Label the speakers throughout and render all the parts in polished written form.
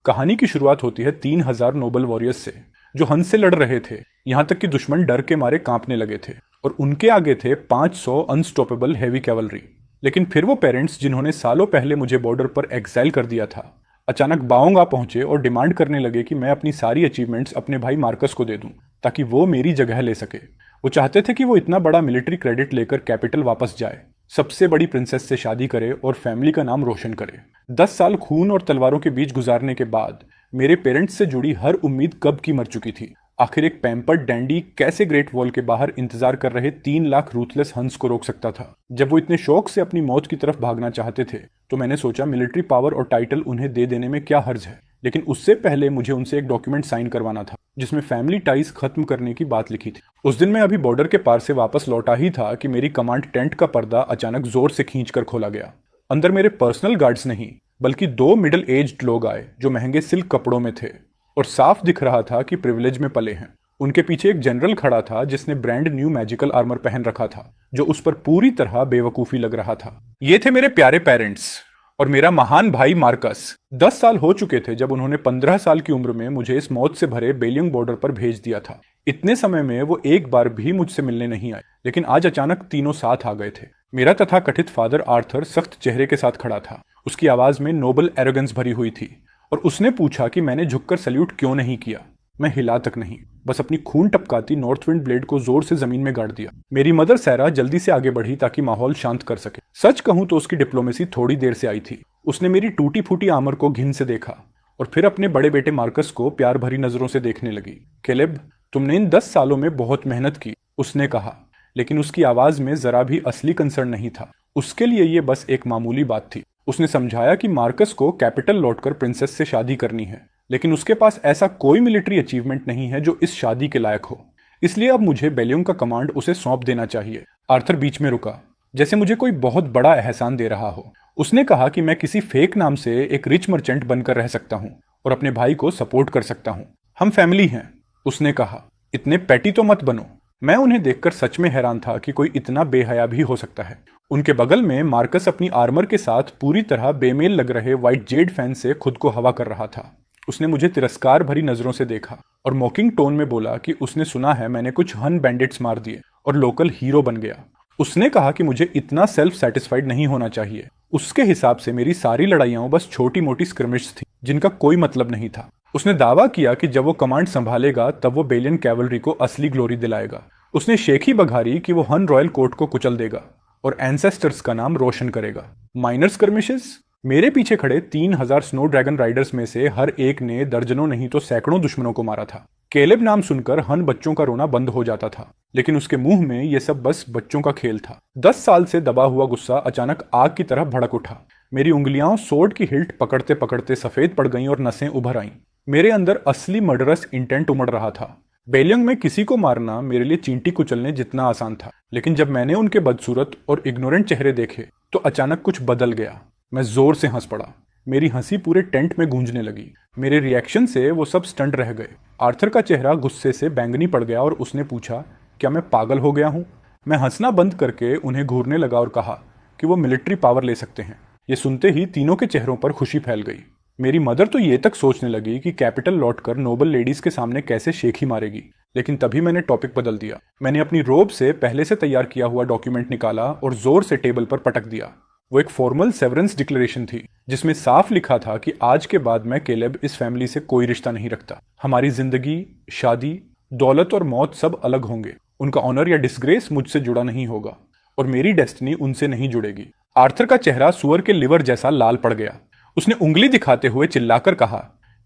Speaker 1: कहानी की शुरुआत होती है 3000 नोबल वॉरियर्स से जो हंस से लड़ रहे थे, यहाँ तक कि दुश्मन डर के मारे कांपने लगे थे और उनके आगे थे 500 अनस्टॉपेबल हैवी कैवलरी। लेकिन फिर वो पेरेंट्स जिन्होंने सालों पहले मुझे बॉर्डर पर एग्जाइल कर दिया था, अचानक बाओंग आ पहुंचे और डिमांड करने लगे कि मैं अपनी सारी अचीवमेंट्स अपने भाई मार्कस को दे दूं ताकि वो मेरी जगह ले सके। वो चाहते थे कि वो इतना बड़ा मिलिट्री क्रेडिट लेकर कैपिटल वापस जाए, सबसे बड़ी प्रिंसेस से शादी करे और फैमिली का नाम रोशन करे। 10 साल खून और तलवारों के बीच गुजारने के बाद मेरे पेरेंट्स से जुड़ी हर उम्मीद कब की मर चुकी थी। आखिर एक पैम्पर्ड डैंडी कैसे ग्रेट वॉल के बाहर इंतजार कर रहे 3 लाख रूथलेस हंस को रोक सकता था। जब वो इतने शौक से अपनी मौत की तरफ भागना चाहते थे तो मैंने सोचा मिलिट्री पावर और टाइटल उन्हें दे देने में क्या हर्ज है। लेकिन उससे पहले मुझे उनसे एक डॉक्यूमेंट साइन करवाना था जिसमें फैमिली टाइज खत्म करने की बात लिखी थी। उस दिन मैं अभी बॉर्डर के पार से वापस लौटा ही था कि मेरी कमांड टेंट का पर्दा अचानक जोर से खींचकर खोला गया। अंदर मेरे पर्सनल गार्ड्स नहीं बल्कि 2 मिडिल एज्ड लोग आए जो महंगे सिल्क कपड़ों में थे और साफ दिख रहा था कि प्रिविलेज में पले हैं। उनके पीछे एक जनरल खड़ा था जिसने ब्रांड न्यू मैजिकल आर्मर पहन रखा था जो उस पर पूरी तरह बेवकूफी लग रहा था। ये थे मेरे प्यारे पेरेंट्स और मेरा महान भाई मार्कस। 10 साल हो चुके थे जब उन्होंने 15 साल की उम्र में मुझे इस मौत से भरे बेलियंग बॉर्डर पर भेज दिया था। इतने समय में वो एक बार भी मुझसे मिलने नहीं आए, लेकिन आज अचानक तीनों साथ आ गए थे। मेरा तथाकथित फादर आर्थर सख्त चेहरे के साथ खड़ा था। उसकी आवाज में नोबल एरोगेंस भरी हुई थी और उसने पूछा कि मैंने झुककर सल्यूट क्यों नहीं किया। मैं हिला तक नहीं, बस अपनी खून टपकाती नॉर्थ विंड ब्लेड को जोर से जमीन में गाड़ दिया। मेरी मदर सैरा जल्दी से आगे बढ़ी ताकि माहौल शांत कर सके। सच कहूं तो उसकी डिप्लोमेसी थोड़ी देर से आई थी। उसने मेरी टूटी फूटी आर्मर को घिन से देखा और फिर अपने बड़े बेटे मार्कस को प्यार भरी नजरों से देखने लगी। कैलेब, तुमने इन 10 सालों में बहुत मेहनत की, उसने कहा, लेकिन उसकी आवाज में जरा भी असली कंसर्न नहीं था। उसके लिए ये बस एक मामूली बात थी। उसने समझाया कि मार्कस को कैपिटल लौटकर प्रिंसेस से शादी करनी है, लेकिन उसके पास ऐसा कोई मिलिट्री अचीवमेंट नहीं है जो इस शादी के लायक हो। इसलिए अब मुझे बेलियंग का कमांड उसे सौंप देना चाहिए। आर्थर बीच में रुका, जैसे मुझे कोई बहुत बड़ा एहसान दे रहा हो। उसने कहा कि मैं किसी फेक नाम से एक रिच मर्चेंट बनकर रह सकता हूं और अपने भाई को सपोर्ट कर सकता हूं। हम फैमिली हैं, उसने कहा। इतने पैटी तो मत बनो। मैं उन्हें देखकर सच में हैरान था कि कोई इतना बेहया भी हो सकता है। उनके बगल में मार्कस अपनी आर्मर के साथ पूरी तरह बेमेल लग रहे व्हाइट जेड फैन से खुद को हवा कर रहा था। उसने मुझे तिरस्कार भरी नजरों से देखा और मॉकिंग टोन में बोला कि उसने सुना है मैंने कुछ हन बैंडिट्स मार दिए और लोकल हीरो बन गया। उसने कहा कि मुझे इतना सेल्फ सेटिस्फाइड नहीं होना चाहिए। उसके हिसाब से मेरी सारी लड़ाइयां बस छोटी मोटी स्क्रिमिश थी जिनका कोई मतलब नहीं था। उसने दावा किया कि जब वो कमांड संभालेगा तब वो बेलियन कैवलरी को असली ग्लोरी दिलाएगा। उसने शेखी बघारी कि वो हन रॉयल कोर्ट को कुचल देगा और एंसेस्टर्स का नाम रोशन करेगा। Minor skirmishes? मेरे पीछे खड़े 3000 स्नो ड्रैगन राइडर्स में से हर एक ने दर्जनों नहीं तो सैकड़ों दुश्मनों को मारा था। कैलेब नाम सुनकर हन बच्चों का रोना बंद हो जाता था, लेकिन उसके मुंह में यह सब बस बच्चों का खेल था। 10 साल से दबा हुआ गुस्सा अचानक आग की तरह भड़क उठा। मेरी उंगलियां सोर्ड की हिल्ट पकड़ते पकड़ते सफेद पड़ गईं और नसें उभर आईं। मेरे अंदर असली मर्डरस इंटेंट उमड़ रहा था। बेलियंग में किसी को मारना मेरे लिए चींटी कुचलने जितना आसान था, लेकिन जब मैंने उनके बदसूरत और इग्नोरेंट चेहरे देखे तो अचानक कुछ बदल गया। मैं जोर से हंस पड़ा। मेरी हंसी पूरे टेंट में गूंजने लगी। मेरे रिएक्शन से वो सब स्टंट रह गए। आर्थर का चेहरा गुस्से से बैंगनी पड़ गया और उसने पूछा, क्या मैं पागल हो गया हूं? मैं हंसना बंद करके उन्हें घूरने लगा और कहा कि वो मिलिट्री पावर ले सकते हैं। ये सुनते ही तीनों के चेहरों पर खुशी फैल गई। मेरी मदर तो ये तक सोचने लगी कि कैपिटल लौटकर नोबल लेडीज के सामने कैसे शेखी मारेगी, लेकिन तभी मैंने टॉपिक बदल दिया। मैंने अपनी रोब से पहले से तैयार किया हुआ डॉक्यूमेंट निकाला और जोर से टेबल पर पटक दिया। वो एक फॉर्मल सेवरेंस डिक्लेरेशन थी जिसमें साफ लिखा था कि आज के बाद मैं कैलेब इस फैमिली से कोई रिश्ता नहीं रखता। हमारी जिंदगी, शादी, दौलत और मौत सब अलग होंगे। उनका ऑनर या डिसग्रेस मुझसे जुड़ा नहीं होगा और मेरी डेस्टिनी उनसे नहीं जुड़ेगी। आर्थर का चेहरा सुअर के लिवर जैसा लाल पड़ गया। उसने उंगली दिखाते हुए चिल्लाकर कहा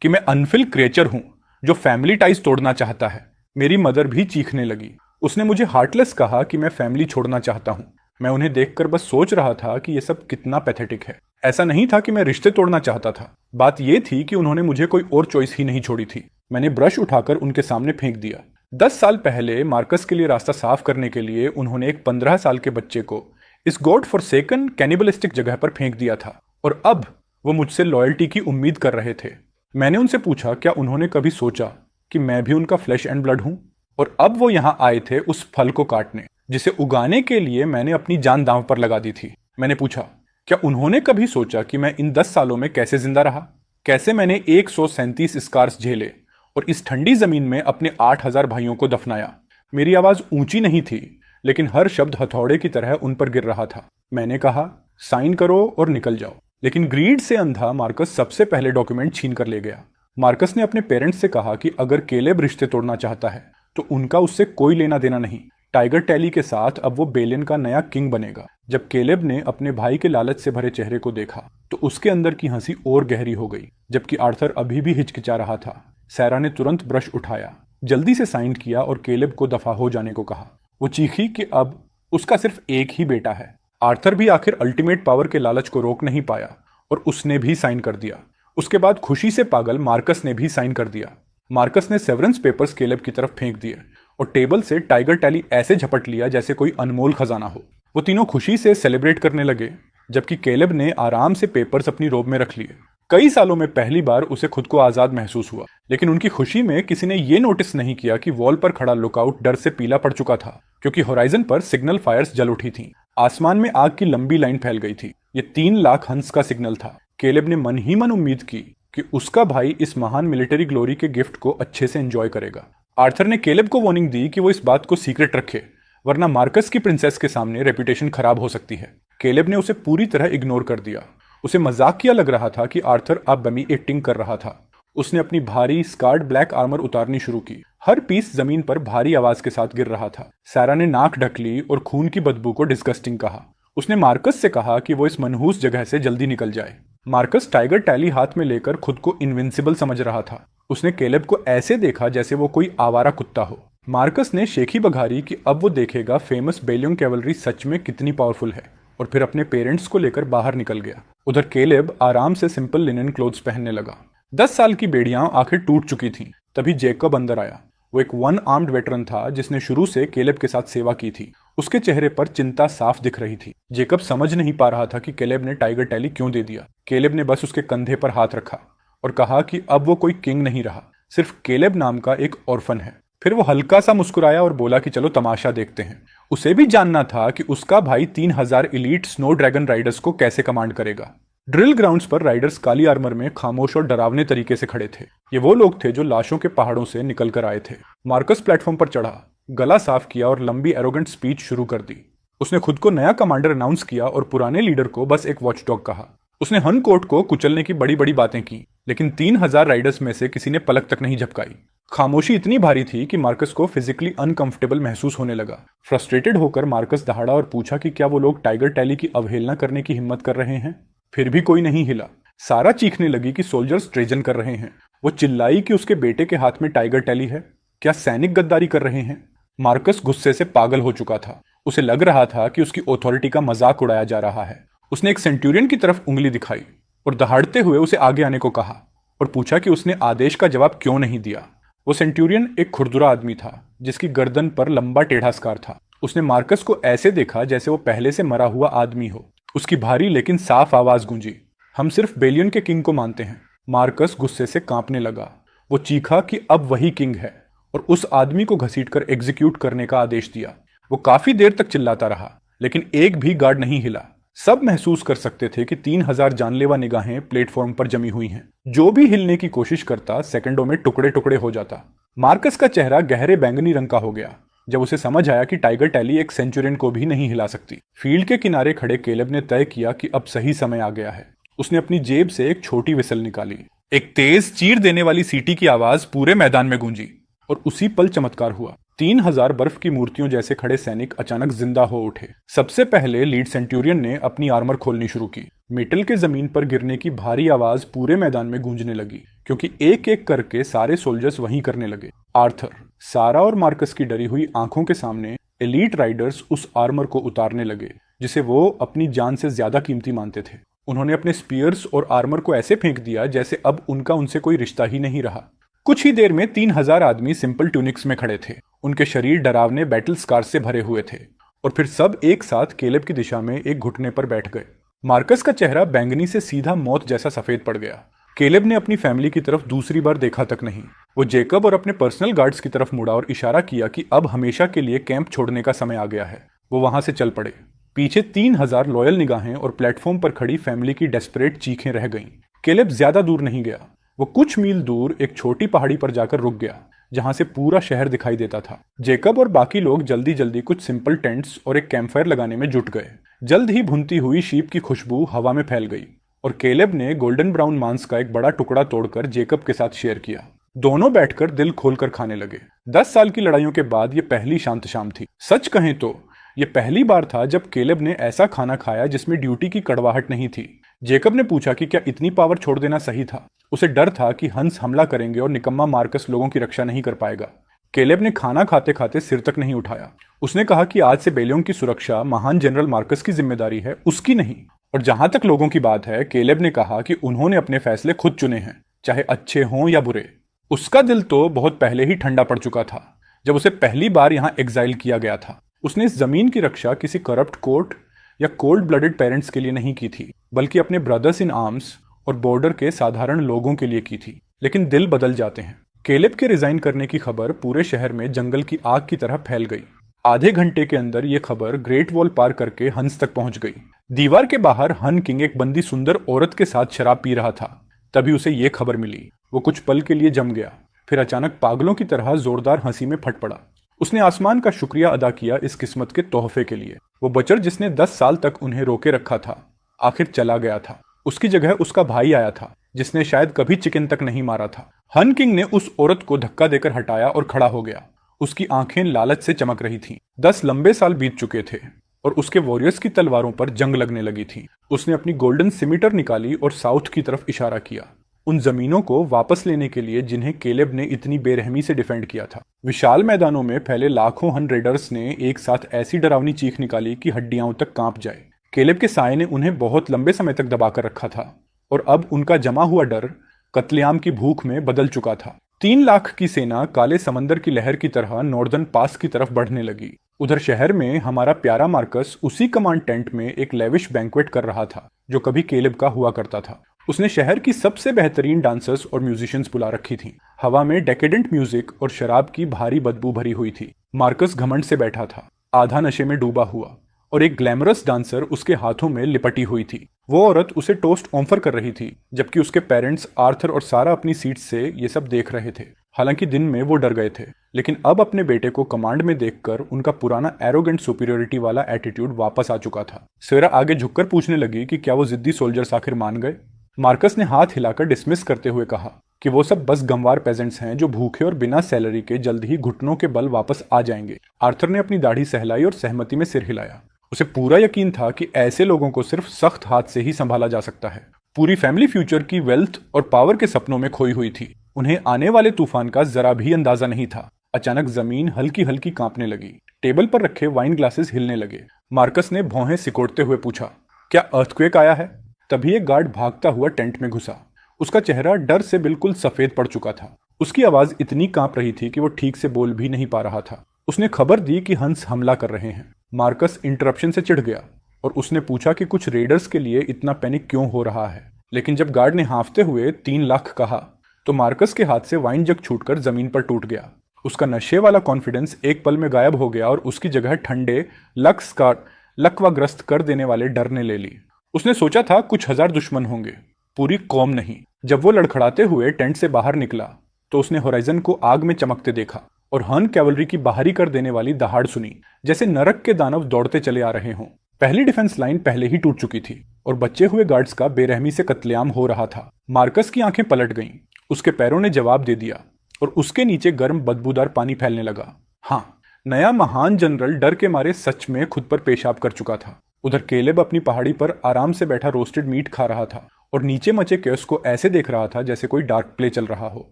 Speaker 1: कि मैं अनफिल क्रिएचर हूं जो फैमिली टाइज तोड़ना चाहता है। मेरी मदर भी चीखने लगी। उसने मुझे हार्टलेस कहा कि मैं फैमिली छोड़ना चाहता हूं। मैं उन्हें देखकर बस सोच रहा था कि यह सब कितना पैथेटिक है। ऐसा नहीं था कि मैं रिश्ते तोड़ना चाहता था। बात यह थी कि उन्होंने मुझे कोई और चॉइस ही नहीं छोड़ी थी। मैंने ब्रश उठाकर उनके सामने फेंक दिया। 10 साल पहले मार्कस के लिए रास्ता साफ करने के लिए उन्होंने एक 15 साल के बच्चे को इस गॉड फॉरसेकन कैनिबलिस्टिक जगह पर फेंक दिया था और अब वो मुझसे लॉयल्टी की उम्मीद कर रहे थे। मैंने उनसे पूछा क्या उन्होंने कभी सोचा कि मैं भी उनका फ्लैश एंड ब्लड हूं? और अब वो यहां आए थे उस फल को काटने जिसे उगाने के लिए मैंने अपनी जान दांव पर लगा दी थी। मैंने पूछा क्या उन्होंने कभी सोचा कि मैं इन 10 सालों में कैसे जिंदा रहा, कैसे मैंने 137 स्कार्स झेले और इस ठंडी जमीन में अपने 8,000 भाइयों को दफनाया। मेरी आवाज ऊंची नहीं थी, लेकिन हर शब्द हथौड़े की तरह उन पर गिर रहा था। मैंने कहा, साइन करो और निकल जाओ। लेकिन ग्रीड से अंधा मार्कस सबसे पहले डॉक्यूमेंट छीन कर ले गया। मार्कस ने अपने पेरेंट्स से कहा कि अगर केलेब रिश्ते तोड़ना चाहता है तो उनका उससे कोई लेना देना नहीं। टाइगर टैली के साथ अब वो बेलियन का नया किंग बनेगा। जब केलेब ने अपने भाई के लालच से भरे चेहरे को देखा तो उसके अंदर की हंसी और गहरी हो गई, जबकि आर्थर अभी भी हिचकिचा रहा था। सैरा ने तुरंत ब्रश उठाया, जल्दी से साइन किया और केलेब को दफा हो जाने को कहा। वो चीखी कि अब उसका सिर्फ एक ही बेटा है। आर्थर भी आखिर अल्टीमेट पावर के लालच को रोक नहीं पाया और उसने भी साइन कर दिया। उसके बाद खुशी से पागल मार्कस ने भी साइन कर दिया। मार्कस ने सेवरेंस पेपर्स केलेब की तरफ फेंक दिए और टेबल से टाइगर टैली ऐसे झपट लिया जैसे कोई अनमोल खजाना हो। वो तीनों खुशी से सेलिब्रेट करने लगे, जबकि केलेब ने आराम से पेपर्स अपनी रोब में रख लिए। कई सालों में पहली बार उसे खुद को आजाद महसूस हुआ, लेकिन उनकी खुशी में किसी ने ये नोटिस नहीं किया कि वॉल पर खड़ा लुकआउट डर से पीला पड़ चुका था, क्योंकि होराइजन पर सिग्नल फायर्स जल उठी थीं। आसमान में आग की लंबी लाइन फैल गई थी। ये 3 लाख हंस का सिग्नल था। केलेब ने मन ही मन उम्मीद की कि उसका भाई इस महान मिलिट्री ग्लोरी के गिफ्ट को अच्छे से एंजॉय करेगा। आर्थर ने केलेब को वार्निंग दी कि वो इस बात को सीक्रेट रखे, वरना मार्कस की प्रिंसेस के सामने रेपुटेशन खराब हो सकती है। केलेब ने उसे पूरी तरह इग्नोर कर दिया। उसे मजाकिया लग रहा था कि आर्थर अब बमी एक्टिंग कर रहा था। उसने अपनी भारी स्कार्ड ब्लैक आर्मर उतारनी शुरू की। हर पीस जमीन पर भारी आवाज के साथ गिर रहा था। सैरा ने नाक ढक ली और खून की बदबू को डिस्गस्टिंग कहा। उसने मार्कस से कहा कि वो इस मनहूस जगह से जल्दी निकल जाए। मार्कस टाइगर टैली हाथ में लेकर खुद को इनविंसिबल समझ रहा था। उसने केलेब को ऐसे देखा जैसे वो कोई आवारा कुत्ता हो। मार्कस ने शेखी बघारी कि अब वो देखेगा फेमस बेलियन कैवलरी सच में कितनी पावरफुल है, और फिर अपने पेरेंट्स को लेकर बाहर निकल गया। उधर केलेब आराम से सिंपल लिनन क्लोथ्स पहनने लगा। 10 साल की बेड़ियां आखिर टूट चुकी थीं। तभी जेकब अंदर आया। वो एक 1 आर्म्ड वेटरन था जिसने शुरू से केलेब के साथ सेवा की थी। उसके चेहरे पर चिंता साफ दिख रही थी। जेकब समझ नहीं पा रहा था कि केलेब ने टाइगर टैली क्यों दे दिया। केलेब ने बस उसके कंधे पर हाथ रखा और कहा कि अब वो कोई किंग नहीं रहा, सिर्फ केलेब नाम का एक ऑर्फन है। फिर वो हल्का सा मुस्कुराया और बोला कि चलो तमाशा देखते हैं। उसे भी जानना था कि उसका भाई 3000 एलीट स्नो ड्रैगन राइडर्स को कैसे कमांड करेगा। ड्रिल ग्राउंड्स पर राइडर्स काली आर्मर में खामोश और डरावने तरीके से खड़े थे। ये वो लोग थे जो लाशों के पहाड़ों से निकल कर आए थे। मार्कस प्लेटफॉर्म पर चढ़ा, गला साफ किया और लंबी एरोगेंट स्पीच शुरू कर दी। उसने खुद को नया कमांडर अनाउंस किया और पुराने लीडर को बस एक वॉचडॉग कहा। उसने हनकोट को कुचलने की बड़ी बड़ी बातें की, लेकिन 3000 राइडर्स में से किसी ने पलक तक नहीं झपकाई। खामोशी इतनी भारी थी कि मार्कस को फिजिकली अनकंफर्टेबल महसूस होने लगा। फ्रस्ट्रेटेड होकर मार्कस दहाड़ा और पूछा कि क्या वो लोग टाइगर टैली की अवहेलना करने की हिम्मत कर रहे हैं। फिर भी कोई नहीं हिला। सारा चीखने लगी कि सोल्जर्स ट्रेजन कर रहे हैं। वो चिल्लाई कि उसके बेटे के हाथ में टाइगर टैली है। क्या सैनिक गद्दारी कर रहे हैं? मार्कस गुस्से से पागल हो चुका था। उसे लग रहा था कि उसकी ऑथोरिटी का मजाक उड़ाया जा रहा है। उसने एक सेंट्यूरियन की तरफ उंगली दिखाई और दहाड़ते हुए उसे आगे आने को कहा और पूछा कि उसने आदेश का जवाब क्यों नहीं दिया। वो सेंट्यूरियन एक खुरदुरा आदमी था जिसकी गर्दन पर लंबा टेढ़ा स्कार था। उसने मार्कस को ऐसे देखा जैसे वो पहले से मरा हुआ आदमी हो। उसकी भारी लेकिन साफ आवाज गूंजी, हम सिर्फ बेलियन के किंग को मानते हैं। मार्कस गुस्से से कांपने लगा। वो चीखा कि अब वही किंग है और उस आदमी को घसीटकर एग्जीक्यूट करने का आदेश दिया। वो काफी देर तक चिल्लाता रहा, लेकिन एक भी गार्ड नहीं हिला। सब महसूस कर सकते थे कि 3000 जानलेवा निगाहें प्लेटफॉर्म पर जमी हुई हैं। जो भी हिलने की कोशिश करता सेकंडों में टुकड़े टुकड़े हो जाता। मार्कस का चेहरा गहरे बैंगनी रंग का हो गया जब उसे समझ आया कि टाइगर टैली एक सेंचुरियन को भी नहीं हिला सकती। फील्ड के किनारे खड़े केलेब ने तय किया कि अब सही समय आ गया है। उसने अपनी जेब से एक छोटी विसल निकाली। एक तेज चीर देने वाली सीटी की आवाज पूरे मैदान में गूंजी और उसी पल चमत्कार हुआ। 3000 बर्फ की मूर्तियों जैसे खड़े सैनिक अचानक जिंदा हो उठे। सबसे पहले लीड सेंट्यूरियन ने अपनी आर्मर खोलनी शुरू की। मेटल के जमीन पर गिरने की भारी आवाज पूरे मैदान में गूंजने लगी, क्योंकि एक एक करके सारे सोल्जर्स वहीं करने लगे। आर्थर, सारा और मार्कस की डरी हुई आंखों के सामने एलीट राइडर्स उस आर्मर को उतारने लगे जिसे वो अपनी जान से ज्यादा कीमती मानते थे। उन्होंने अपने स्पीयर्स और आर्मर को ऐसे फेंक दिया जैसे अब उनका उनसे कोई रिश्ता ही नहीं रहा। कुछ ही देर में 3000 आदमी सिंपल ट्यूनिक्स में खड़े थे। उनके शरीर डरावने बैटल स्कार्स से भरे हुए थे और फिर सब एक साथ केलेब की दिशा में एक घुटने पर बैठ गए। मार्कस का चेहरा बैंगनी से सीधा मौत जैसा सफेद पड़ गया। केलेब ने अपनी फैमिली की तरफ दूसरी बार देखा तक नहीं। वो जेकब और अपने पर्सनल गार्ड्स की तरफ मुड़ा और इशारा किया कि अब हमेशा के लिए कैंप छोड़ने का समय आ गया है। वो वहां से चल पड़े। पीछे 3000 लॉयल निगाहें और प्लेटफॉर्म पर खड़ी फैमिली की डेस्परेट चीखें रह गईं। केलेब ज्यादा दूर नहीं गया। वो कुछ मील दूर एक छोटी पहाड़ी पर जाकर रुक गया, जहां से पूरा शहर दिखाई देता था। जेकब और बाकी लोग जल्दी जल्दी कुछ सिंपल टेंट्स और एक कैंपफायर लगाने में जुट गए। जल्द ही भुनती हुई शीप की खुशबू हवा में फैल गई और केलेब ने गोल्डन ब्राउन मांस का एक बड़ा टुकड़ा तोड़कर जेकब के साथ शेयर किया। दोनों बैठकर दिल खोलकर खाने लगे। 10 साल की लड़ाइयों के बाद ये पहली शांत शाम थी। सच कहें तो ये पहली बार था जब केलेब ने ऐसा खाना खाया जिसमें ड्यूटी की कड़वाहट नहीं थी। जेकब ने पूछा कि क्या इतनी पावर छोड़ देना सही था। उसे डर था कि हंस हमला करेंगे और निकम्मा मार्कस लोगों की रक्षा नहीं कर पाएगा। केलेब ने खाना खाते खाते सिर तक नहीं उठाया। उसने कहा कि आज से बेलियों की सुरक्षा महान जनरल मार्कस की जिम्मेदारी है, उसकी नहीं। और जहां तक लोगों की बात है, केलेब ने कहा कि उन्होंने अपने फैसले खुद चुने हैं, चाहे अच्छे हों या बुरे। उसका दिल तो बहुत पहले ही ठंडा पड़ चुका था जब उसे पहली बार यहां एग्जाइल किया गया था। उसने इस जमीन की रक्षा किसी करप्ट कोर्ट या कोल्ड ब्लडेड पेरेंट्स के लिए नहीं की थी, बल्कि अपने ब्रदर्स इन आर्म्स और बॉर्डर के साधारण लोगों के लिए की थी। लेकिन दिल बदल जाते हैं। केलेब के रिजाइन करने की खबर पूरे शहर में जंगल की आग की तरह फैल गई। आधे घंटे के अंदर यह खबर ग्रेट वॉल पार करके हंस तक पहुंच गई। दीवार के बाहर हन किंग एक बंदी सुंदर औरत के साथ शराब पी रहा था। तभी उसे यह खबर मिली। वो कुछ पल के लिए जम गया, फिर अचानक पागलों की तरह जोरदार हंसी में फट पड़ा। उसने आसमान का शुक्रिया अदा किया इस किस्मत के तोहफे के लिए। वो बचर जिसने 10 साल तक उन्हें रोके रखा था, आखिर चला गया था। उसकी जगह उसका भाई आया था, जिसने शायद कभी चिकन तक नहीं मारा था। हन किंग ने उस औरत को धक्का देकर हटाया और खड़ा हो गया। उसकी आंखें लालच से चमक रही थीं। 10 लंबे साल बीत चुके थे और उसके वॉरियर्स की तलवारों पर जंग लगने लगी थी। उसने अपनी गोल्डन सिमिटर निकाली और साउथ की तरफ इशारा किया, उन जमीनों को वापस लेने के लिए जिन्हें केलेब ने इतनी बेरहमी से डिफेंड किया था। विशाल मैदानों में फैले लाखों हन रेडर्स ने एक साथ ऐसी डरावनी चीख निकाली कि हड्डियां तक कांप जाए। केलेब के साये ने उन्हें बहुत लंबे समय तक दबाकर रखा था और अब उनका जमा हुआ डर कत्लेआम की भूख में बदल चुका था। 3 लाख की सेना काले समंदर की लहर की तरह नॉर्दर्न पास की तरफ बढ़ने लगी। उधर शहर में हमारा प्यारा मार्कस उसी कमांड टेंट में एक लेविश बैंक्वेट कर रहा था जो कभी केलेब का हुआ करता था। उसने शहर की सबसे बेहतरीन डांसर्स और म्यूजिशियंस बुला रखी थी। हवा में डेकेडेंट म्यूजिक और शराब की भारी बदबू भरी हुई थी। मार्कस घमंड से बैठा था, आधा नशे में डूबा हुआ, और एक ग्लैमरस डांसर उसके हाथों में लिपटी हुई थी। वो औरत उसे टोस्ट ऑफर कर रही थी, जबकि उसके पेरेंट्स आर्थर और सारा अपनी सीट से ये सब देख रहे थे। हालांकि दिन में वो डर गए थे, लेकिन अब अपने बेटे को कमांड में देखकर उनका पुराना एरोगेंट सुपीरियोरिटी वाला एटीट्यूड वापस आ चुका था। सेरा आगे झुककर पूछने लगी कि क्या वो जिद्दी सोल्जर्स आखिर मान गए। मार्कस ने हाथ हिलाकर डिसमिस करते हुए कहा कि वो सब बस गंवार पेजेंट्स हैं जो भूखे और बिना सैलरी के जल्द ही घुटनों के बल वापस आ जाएंगे। आर्थर ने अपनी दाढ़ी सहलाई और सहमति में सिर हिलाया। उसे पूरा यकीन था कि ऐसे लोगों को सिर्फ सख्त हाथ से ही संभाला जा सकता है। पूरी फैमिली फ्यूचर की वेल्थ और पावर के सपनों में खोई हुई थी। उन्हें आने वाले तूफान का जरा भी अंदाजा नहीं था। अचानक जमीन हल्की हल्की कांपने लगी। टेबल पर रखे वाइन ग्लासेस हिलने लगे। मार्कस ने भौहें सिकोड़ते हुए पूछा, क्या अर्थक्वेक आया है? तभी एक गार्ड भागता हुआ टेंट में घुसा। उसका चेहरा डर से बिल्कुल सफेद पड़ चुका था। उसकी आवाज इतनी कांप रही थी कि वो ठीक से बोल भी नहीं पा रहा था। उसने खबर दी कि हंस हमला कर रहे हैं। मार्कस इंटरप्शन से चिढ़ गया और उसने पूछा कि कुछ रेडर्स के लिए इतना पैनिक क्यों हो रहा है। लेकिन जब गार्ड ने हांफते हुए 3 लाख कहा तो मार्कस के हाथ से वाइन जग छूटकर जमीन पर टूट गया। उसका नशे वाला कॉन्फिडेंस एक पल में गायब हो गया और उसकी जगह ठंडे लकवाग्रस्त कर देने वाले डर ने ले ली। उसने सोचा था कुछ 1000 दुश्मन होंगे, पूरी कौम नहीं। जब वो लड़खड़ाते हुए टेंट से बाहर निकला तो उसने होराइजन को आग में चमकते देखा और हन कैवलरी की बाहरी कर देने वाली दहाड़ सुनी, जैसे नरक के दानव दौड़ते चले आ रहे हों। पहली डिफेंस लाइन पहले ही टूट चुकी थी और बचे हुए गार्ड्स का बेरहमी से कत्लेआम हो रहा था। मार्कस की आंखें पलट गईं। उसके पैरों ने जवाब दे दिया और उसके नीचे गर्म बदबूदार पानी फैलने लगा। हाँ, नया महान जनरल डर के मारे सच में खुद पर पेशाब कर चुका था। उधर केलेब अपनी पहाड़ी पर आराम से बैठा रोस्टेड मीट खा रहा था और नीचे मचे केस को ऐसे देख रहा था जैसे कोई डार्क प्ले चल रहा हो।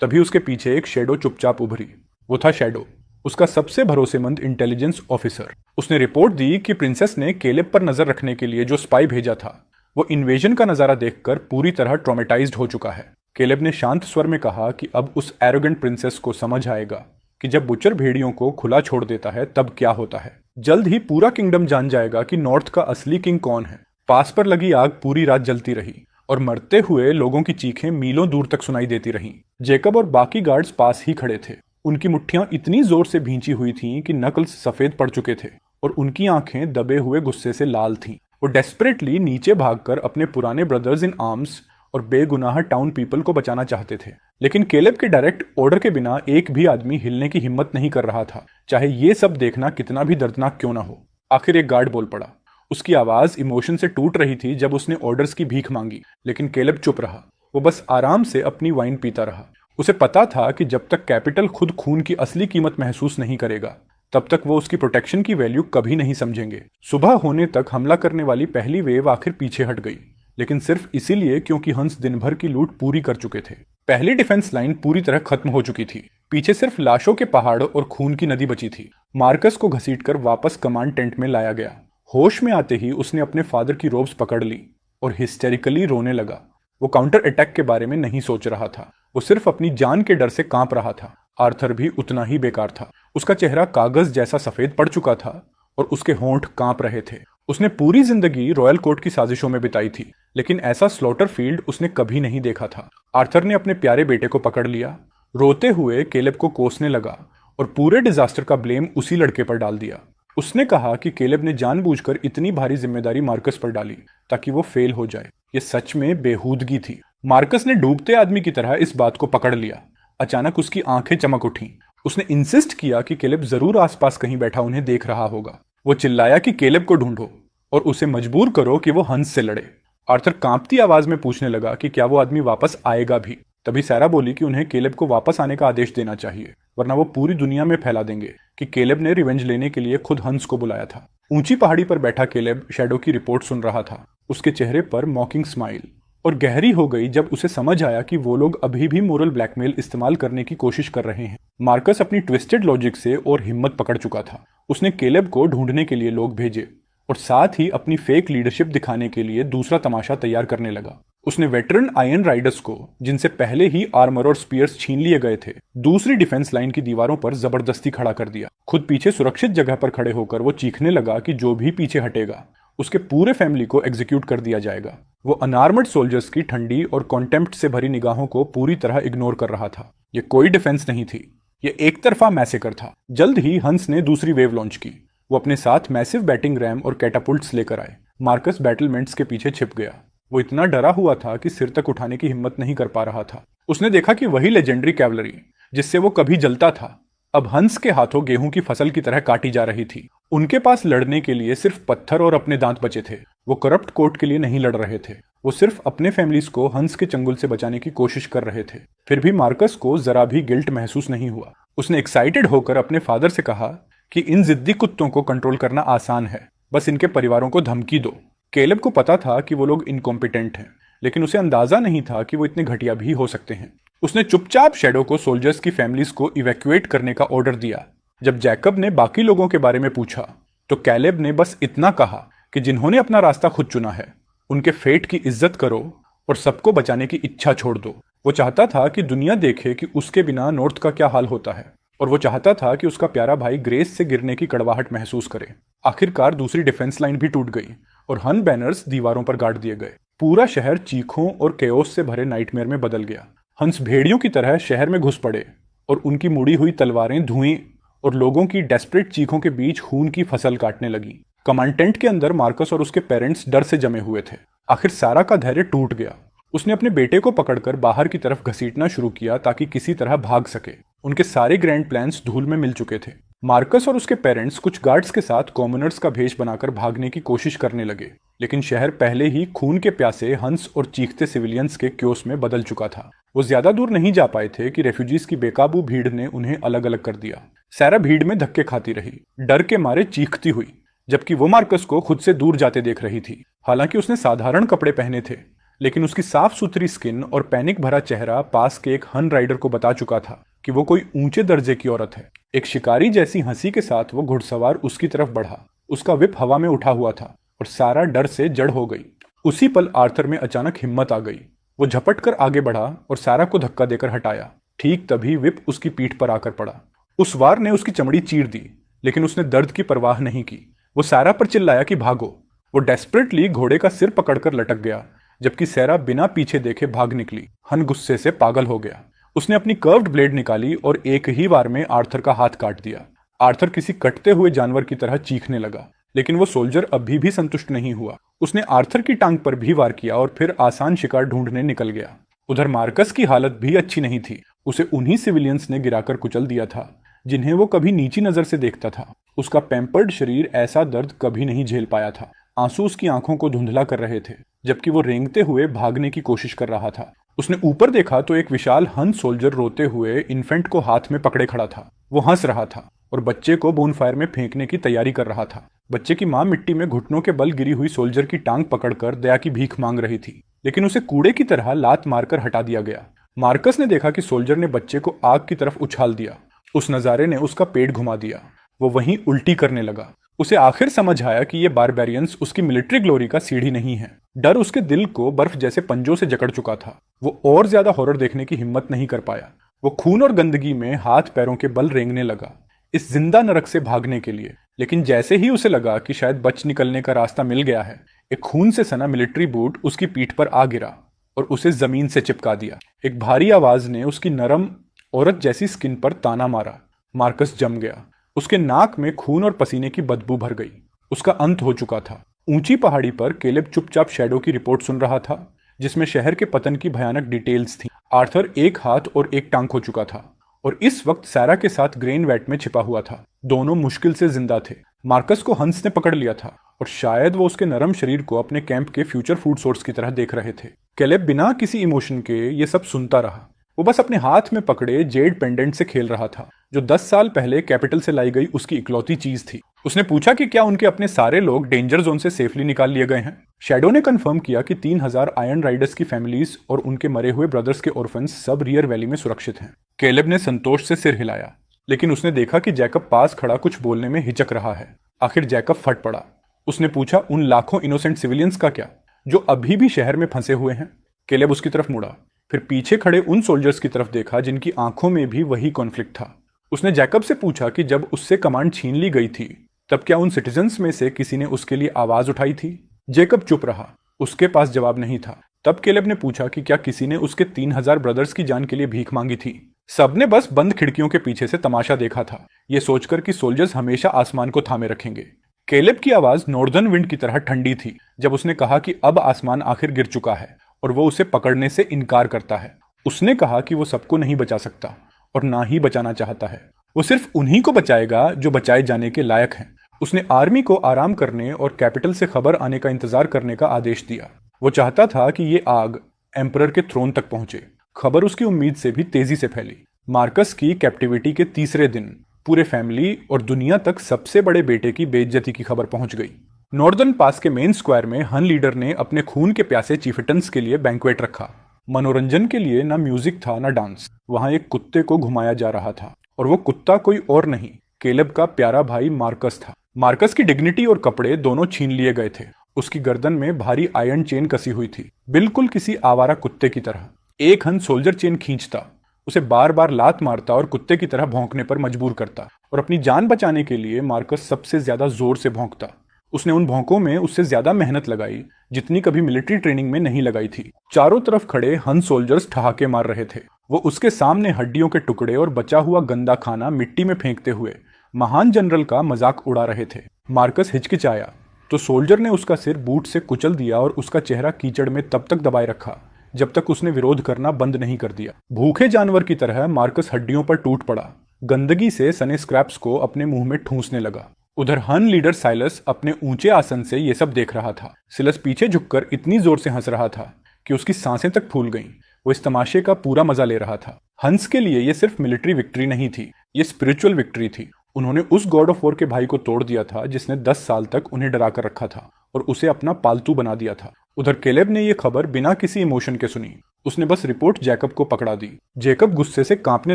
Speaker 1: तभी उसके पीछे एक शैडो चुपचाप उभरी। वो था शैडो, उसका सबसे भरोसेमंद इंटेलिजेंस ऑफिसर। उसने रिपोर्ट दी कि प्रिंसेस ने केलेब पर नजर रखने के लिए जो स्पाई भेजा था वो इन्वेजन का नजारा देखकर पूरी तरह ट्रॉमेटाइज्ड हो चुका है। केलेब ने शांत स्वर में कहा कि अब उस एरोगेंट प्रिंसेस को समझ आएगा कि जब बुचर भेड़ियों को खुला छोड़ देता है तब क्या होता है। जल्द ही पूरा किंगडम जान जाएगा कि नॉर्थ का असली किंग कौन है। पास पर लगी आग पूरी रात जलती रही और मरते हुए लोगों की चीखें मीलों दूर तक सुनाई देती रहीं। जेकब और बाकी गार्ड्स पास ही खड़े थे। उनकी मुट्ठियां इतनी जोर से भींची हुई थीं कि नकल्स सफेद पड़ चुके थे और उनकी आंखें दबे हुए गुस्से से लाल थीं। वो डेस्परेटली नीचे भागकर अपने पुराने ब्रदर्स इन आर्म्स और बेगुनाह टाउन पीपल को बचाना चाहते थे। लेकिन केलेब के डायरेक्ट ऑर्डर के बिना एक भी आदमी हिलने की हिम्मत नहीं कर रहा था, चाहे ये सब देखना कितना भी दर्दनाक क्यों ना हो। आखिर एक गार्ड बोल पड़ा। उसकी आवाज इमोशन से टूट रही थी जब उसने ऑर्डर्स की भीख मांगी, लेकिन केलेब चुप रहा। वो बस आराम से अपनी वाइन पीता रहा। उसे पता था कि जब तक कैपिटल खुद खून की असली कीमत महसूस नहीं करेगा, तब तक वो उसकी प्रोटेक्शन की वैल्यू कभी नहीं समझेंगे। सुबह होने तक हमला करने वाली पहली वेव आखिर पीछे हट गई, लेकिन सिर्फ इसीलिए क्योंकि हंस दिन भर की लूट पूरी कर चुके थे। पहली डिफेंस लाइन पूरी तरह खत्म हो चुकी थी। पीछे सिर्फ लाशों के पहाड़ और खून की नदी बची थी। मार्कस को घसीटकर वापस कमांड टेंट में लाया गया। होश में आते ही उसने अपने फादर की रोब्स पकड़ ली और हिस्टेरिकली रोने लगा। वो काउंटर अटैक के बारे में नहीं सोच रहा था, वो सिर्फ अपनी जान के डर से कांप रहा था। आर्थर भी उतना ही बेकार था। उसका चेहरा कागज जैसा सफेद पड़ चुका था और उसके होंठ कांप रहे थे। उसने पूरी जिंदगी रॉयल कोर्ट की साजिशों में बिताई थी, लेकिन ऐसा स्लॉटर फील्ड उसने कभी नहीं देखा था। आर्थर ने अपने प्यारे बेटे को पकड़ लिया, रोते हुए केलेब को कोसने लगा और पूरे डिजास्टर का ब्लेम उसी लड़के पर डाल दिया। उसने कहा कि केलेब ने जानबूझकर इतनी भारी जिम्मेदारी मार्कस पर डाली ताकि वो फेल हो जाए। ये सच में बेहूदगी थी। मार्कस ने डूबते आदमी की तरह इस बात को पकड़ लिया। अचानक उसकी आंखें चमक उठीं। उसने इंसिस्ट किया कि केलेब जरूर आसपास कहीं बैठा उन्हें देख रहा होगा। वो चिल्लाया कि केलेब को ढूंढो और उसे मजबूर करो कि वो हंस से लड़े। आर्थर कांपती आवाज में पूछने लगा कि क्या वो आदमी वापस आएगा भी। तभी सारा बोली कि उन्हें केलेब को वापस आने का आदेश देना चाहिए, वरना वो पूरी दुनिया में फैला देंगे कि केलेब ने रिवेंज लेने के लिए खुद हंस को बुलाया था। ऊंची पहाड़ी पर बैठा केलेब शैडो की रिपोर्ट सुन रहा था। उसके चेहरे पर मॉकिंग स्माइल और गहरी हो गई जब उसे समझ आया कि वो लोग अभी भी मोरल ब्लैकमेल इस्तेमाल करने की कोशिश कर रहे हैं। मार्कस अपनी ट्विस्टेड लॉजिक से और हिम्मत पकड़ चुका था। उसने केलेब को ढूंढने के लिए लोग भेजे और साथ ही अपनी फेक लीडरशिप दिखाने के लिए दूसरा तमाशा तैयार करने लगा। उसने वेटरन आयरन राइडर्स को, जिनसे पहले ही आर्मर और स्पीयर्स छीन लिए गए थे, दूसरी डिफेंस लाइन की दीवारों पर जबरदस्ती खड़ा कर दिया। खुद पीछे सुरक्षित जगह पर खड़े होकर वो चीखने लगा कि जो भी पीछे हटेगा उसके पूरे फैमिली को एग्जीक्यूट कर दिया जाएगा। वो अनआर्मर्ड सोल्जर्स की ठंडी और कॉन्टेम्प्ट से भरी निगाहों को पूरी तरह इग्नोर कर रहा था। ये कोई डिफेंस नहीं थी, ये एक तरफा मैसेकर था। जल्द ही हंस ने दूसरी वेव लॉन्च की। वो अपने साथ मैसिव बैटिंग रैम और कैटापुल्ट्स लेकर आए। मार्कस बैटलमेंट्स के पीछे छिप गया। वो इतना डरा हुआ था कि सिर तक उठाने की हिम्मत नहीं कर पा रहा था। उसने देखा कि वही लेजेंडरी कैवलरी जिससे वो कभी जलता था, अब हंस के हाथों गेहूं की फसल की तरह काटी जा रही थी। उनके पास लड़ने के लिए सिर्फ पत्थर और अपने दांत बचे थे। वो करप्ट कोर्ट के लिए नहीं लड़ रहे थे, वो सिर्फ अपने फैमिलीज को हंस के चंगुल से बचाने की कोशिश कर रहे थे। फिर भी मार्कस को जरा भी गिल्ट महसूस नहीं हुआ। उसने एक्साइटेड होकर अपने फादर से कहा कि इन जिद्दी कुत्तों को कंट्रोल करना आसान है, बस इनके परिवारों को धमकी दो। केलेब को पता था कि वो लोग इनकॉम्पिटेंट हैं, लेकिन उसे अंदाजा नहीं था कि वो इतने घटिया भी हो सकते हैं। उसने चुपचाप शैडो को सोल्जर्स की फैमिलीज को इवैक्यूएट करने का ऑर्डर दिया। जब जैकब ने बाकी लोगों के बारे में पूछा तो कैलेब ने बस इतना कहा कि जिन्होंने अपना रास्ता खुद चुना है उनके फेट की इज्जत करो और सबको बचाने की इच्छा छोड़ दो। वो चाहता था कि दुनिया देखे कि उसके बिना नॉर्थ का क्या हाल होता है, और वो चाहता था कि उसका प्यारा भाई ग्रेस से गिरने की कड़वाहट महसूस करे। आखिरकार दूसरी डिफेंस लाइन भी टूट गई और हन बैनर्स दीवारों पर गाड़ दिए गए। पूरा शहर चीखों और केओस से भरे नाइटमेयर में बदल गया। हंस भेड़ियों की तरह शहर में घुस पड़े और उनकी मुड़ी हुई तलवारें धुएं और लोगों की डेस्परेट चीखों के बीच खून की फसल काटने लगी। कमांड टेंट के अंदर मार्कस और उसके पेरेंट्स डर से जमे हुए थे। आखिर सारा का धैर्य टूट गया। उसने अपने बेटे को पकड़कर बाहर की तरफ घसीटना शुरू किया ताकि किसी तरह भाग सके। उनके सारे ग्रैंड प्लान्स धूल में मिल चुके थे। मार्कस और उसके पेरेंट्स कुछ गार्ड्स के साथ कॉमनर्स का भेष बनाकर भागने की कोशिश करने लगे, लेकिन शहर पहले ही खून के प्यासे हंस और चीखते सिविलियंस के क्योस में बदल चुका था। वो ज्यादा दूर नहीं जा पाए थे कि रेफ्यूजीज की बेकाबू भीड़ ने उन्हें अलग अलग कर दिया। सारा भीड़ में धक्के खाती रही, डर के मारे चीखती हुई, जबकि वो मार्कस को खुद से दूर जाते देख रही थी। हालांकि उसने साधारण कपड़े पहने थे, लेकिन उसकी साफ सुथरी स्किन और पैनिक भरा चेहरा पास के एक हन राइडर को बता चुका था कि वो कोई ऊंचे दर्जे की औरत है। एक शिकारी जैसी हंसी के साथ वो घुड़सवार उसकी तरफ बढ़ा। उसका विप हवा में उठा हुआ था और सारा डर से जड़ हो गई। उसी पल आर्थर में अचानक हिम्मत आ गई। वो झपट कर आगे बढ़ा और सारा को धक्का देकर हटाया। ठीक तभी विप उसकी पीठ पर आकर पड़ा। उस वार ने उसकी चमड़ी चीर दी, लेकिन उसने दर्द की परवाह नहीं की। वो सारा पर चिल्लाया कि भागो। वो डेस्परेटली घोड़े का सिर पकड़कर लटक गया, जबकि सारा बिना पीछे देखे भाग निकली। हन गुस्से से पागल हो गया। उसने अपनी कर्व्ड ब्लेड निकाली और एक ही वार में आर्थर का हाथ काट दिया। आर्थर किसी कटते हुए जानवर की तरह चीखने लगा, लेकिन वो सोल्जर अभी भी संतुष्ट नहीं हुआ। उसने आर्थर की टांग पर भी वार किया और फिर आसान शिकार ढूंढने निकल गया। उधर मार्कस की हालत भी अच्छी नहीं थी। उसे उन्हीं सिविलियंस ने गिराकर कुचल दिया था जिन्हें वो कभी नीची नजर से देखता था। उसका पैम्पर्ड शरीर ऐसा दर्द कभी नहीं झेल पाया था। आंसू उसकी आंखों को धुंधला कर रहे थे जबकि वो रेंगते हुए भागने की कोशिश कर रहा था। उसने ऊपर देखा तो एक विशाल हंस सोल्जर रोते हुए इन्फेंट को हाथ में पकड़े खड़ा था। वो हंस रहा था और बच्चे को बोनफायर में फेंकने की तैयारी कर रहा था। बच्चे की मां मिट्टी में घुटनों के बल गिरी हुई सोल्जर की टांग पकड़कर दया की भीख मांग रही थी, लेकिन उसे कूड़े की तरह लात मारकर हटा दिया गया। मार्कस ने देखा कि सोल्जर ने बच्चे को आग की तरफ उछाल दिया। उस नजारे ने उसका पेट घुमा दिया। वो वहीं उल्टी करने लगा। उसे आखिर समझ आया कि ये बारबेरियंस उसकी मिलिट्री ग्लोरी का सीढ़ी नहीं है। डर उसके दिल को बर्फ जैसे पंजों से जकड़ चुका था। वो और ज्यादा हॉरर देखने की हिम्मत नहीं कर पाया। वो खून और गंदगी में हाथ पैरों के बल रेंगने लगा इस जिंदा नरक से भागने के लिए। लेकिन जैसे ही उसे लगा कि शायद बच निकलने का रास्ता मिल गया है, एक खून से सना मिलिट्री बूट उसकी पीठ पर आ गिरा और उसे जमीन से चिपका दिया। एक भारी आवाज ने उसकी नरम औरत जैसी स्किन पर ताना मारा। मार्कस जम गया। उसके नाक में खून और पसीने की बदबू भर गई। उसका अंत हो चुका था। ऊंची पहाड़ी पर केलेब चुपचाप शैडो की रिपोर्ट सुन रहा था जिसमें शहर के पतन की भयानक डिटेल्स थी। आर्थर एक हाथ और एक टांग खो चुका था और इस वक्त सैरा के साथ ग्रेन वैट में छिपा हुआ था। दोनों मुश्किल से जिंदा थे। मार्कस को हंस ने पकड़ लिया था और शायद वो उसके नरम शरीर को अपने कैंप के फ्यूचर फूड सोर्स की तरह देख रहे थे। केलेब बिना किसी इमोशन के ये सब सुनता रहा। वो बस अपने हाथ में पकड़े जेड पेंडेंट से खेल रहा था जो 10 साल पहले कैपिटल से लाई गई उसकी इकलौती चीज थी। उसने पूछा कि क्या उनके अपने सारे लोग डेंजर जोन से सेफली निकाल लिए गए हैं। शैडो ने कंफर्म किया कि 3000 आयरन राइडर्स की फैमिलीज और उनके मरे हुए ब्रदर्स के ऑर्फन्स सब रियर वैली में सुरक्षित हैं। केलेब ने संतोष से सिर हिलाया, लेकिन उसने देखा कि जैकब पास खड़ा कुछ बोलने में हिचक रहा है। आखिर जैकब फट पड़ा। उसने पूछा, उन लाखों इनोसेंट सिविलियंस का क्या जो अभी भी शहर में फंसे हुए हैं? केलेब उसकी तरफ मुड़ा, फिर पीछे खड़े उन सोल्जर्स की तरफ देखा जिनकी आंखों में भी वही कॉन्फ्लिक्ट था। उसने जैकब से पूछा कि जब उससे कमांड छीन ली गई थी तब क्या उन सिटीजन्स में से किसी ने उसके लिए आवाज उठाई थी? जैकब चुप रहा। उसके पास जवाब नहीं था। तब केलेब ने पूछा कि क्या किसी ने उसके 3000 ब्रदर्स की जान के लिए भीख मांगी थी? सबने बस बंद खिड़कियों के पीछे से तमाशा देखा था, ये सोचकर कि सोल्जर्स हमेशा आसमान को थामे रखेंगे। केलेब की आवाज नॉर्दर्न विंड की तरह ठंडी थी जब उसने कहा कि अब आसमान आखिर गिर चुका है और वो उसे पकड़ने से इनकार करता है। उसने कहा कि वो सबको नहीं बचा सकता और ना ही बचाना चाहता है। वो सिर्फ उन्हीं को बचाएगा जो बचाए जाने के लायक हैं। उसने आर्मी को आराम करने और कैपिटल से खबर आने का इंतजार करने का आदेश दिया। वो चाहता था कि ये आग एम्परर के थ्रोन तक पहुंचे। खबर उसकी उम्मीद से भी तेजी से फैली। मार्कस की कैप्टिविटी के तीसरे दिन पूरे फैमिली और दुनिया तक सबसे बड़े बेटे की बेइज्जती की खबर पहुंच गई। नॉर्दर्न पास के मेन स्क्वायर में हन लीडर ने अपने खून के प्यासे चीफिटन्स के लिए बैंक्वेट रखा। मनोरंजन के लिए ना म्यूजिक था ना डांस। वहां एक कुत्ते को घुमाया जा रहा था और वो कुत्ता कोई और नहीं, केलेब का प्यारा भाई मार्कस था। मार्कस की डिग्निटी और कपड़े दोनों छीन लिए गए थे। उसकी गर्दन में भारी आयरन चेन कसी हुई थी, बिल्कुल किसी आवारा कुत्ते की तरह। एक हन सोल्जर चेन खींचता, उसे बार बार लात मारता और कुत्ते की तरह भौंकने पर मजबूर करता, और अपनी जान बचाने के लिए मार्कस सबसे ज्यादा जोर से भौंकता। उसने उन भौंकों में उससे ज्यादा मेहनत लगाई जितनी कभी मिलिट्री ट्रेनिंग में नहीं लगाई थी। चारों तरफ खड़े हन सोल्जर्स ठहाके मार रहे थे। वो उसके सामने हड्डियों के टुकड़े और बचा हुआ गंदा खाना मिट्टी में फेंकते हुए महान जनरल का मजाक उड़ा रहे थे। मार्कस हिचकिचाया तो सोल्जर ने उसका सिर बूट से कुचल दिया और उसका चेहरा कीचड़ में तब तक दबाए रखा जब तक उसने विरोध करना बंद नहीं कर दिया। भूखे जानवर की तरह मार्कस हड्डियों पर टूट पड़ा, गंदगी से सने स्क्रैप्स को अपने मुंह में ठूंसने लगा। उधर हन लीडर साइलस अपने ऊंचे आसन से ये सब देख रहा था। सिलस पीछे झुककर इतनी जोर से हंस रहा था कि उसकी सांसें तक फूल गईं। वो इस तमाशे का पूरा मजा ले रहा था। हंस के लिए ये सिर्फ मिलिट्री विक्ट्री नहीं थी, ये स्पिरिचुअल विक्ट्री थी। उन्होंने उस गॉड ऑफ वॉर के भाई को तोड़ दिया था जिसने 10 साल तक उन्हें डरा कर रखा था और उसे अपना पालतू बना दिया था। उधर केलेब ने यह खबर बिना किसी इमोशन के सुनी। उसने बस रिपोर्ट जैकब को पकड़ा दी। जैकब गुस्से से कांपने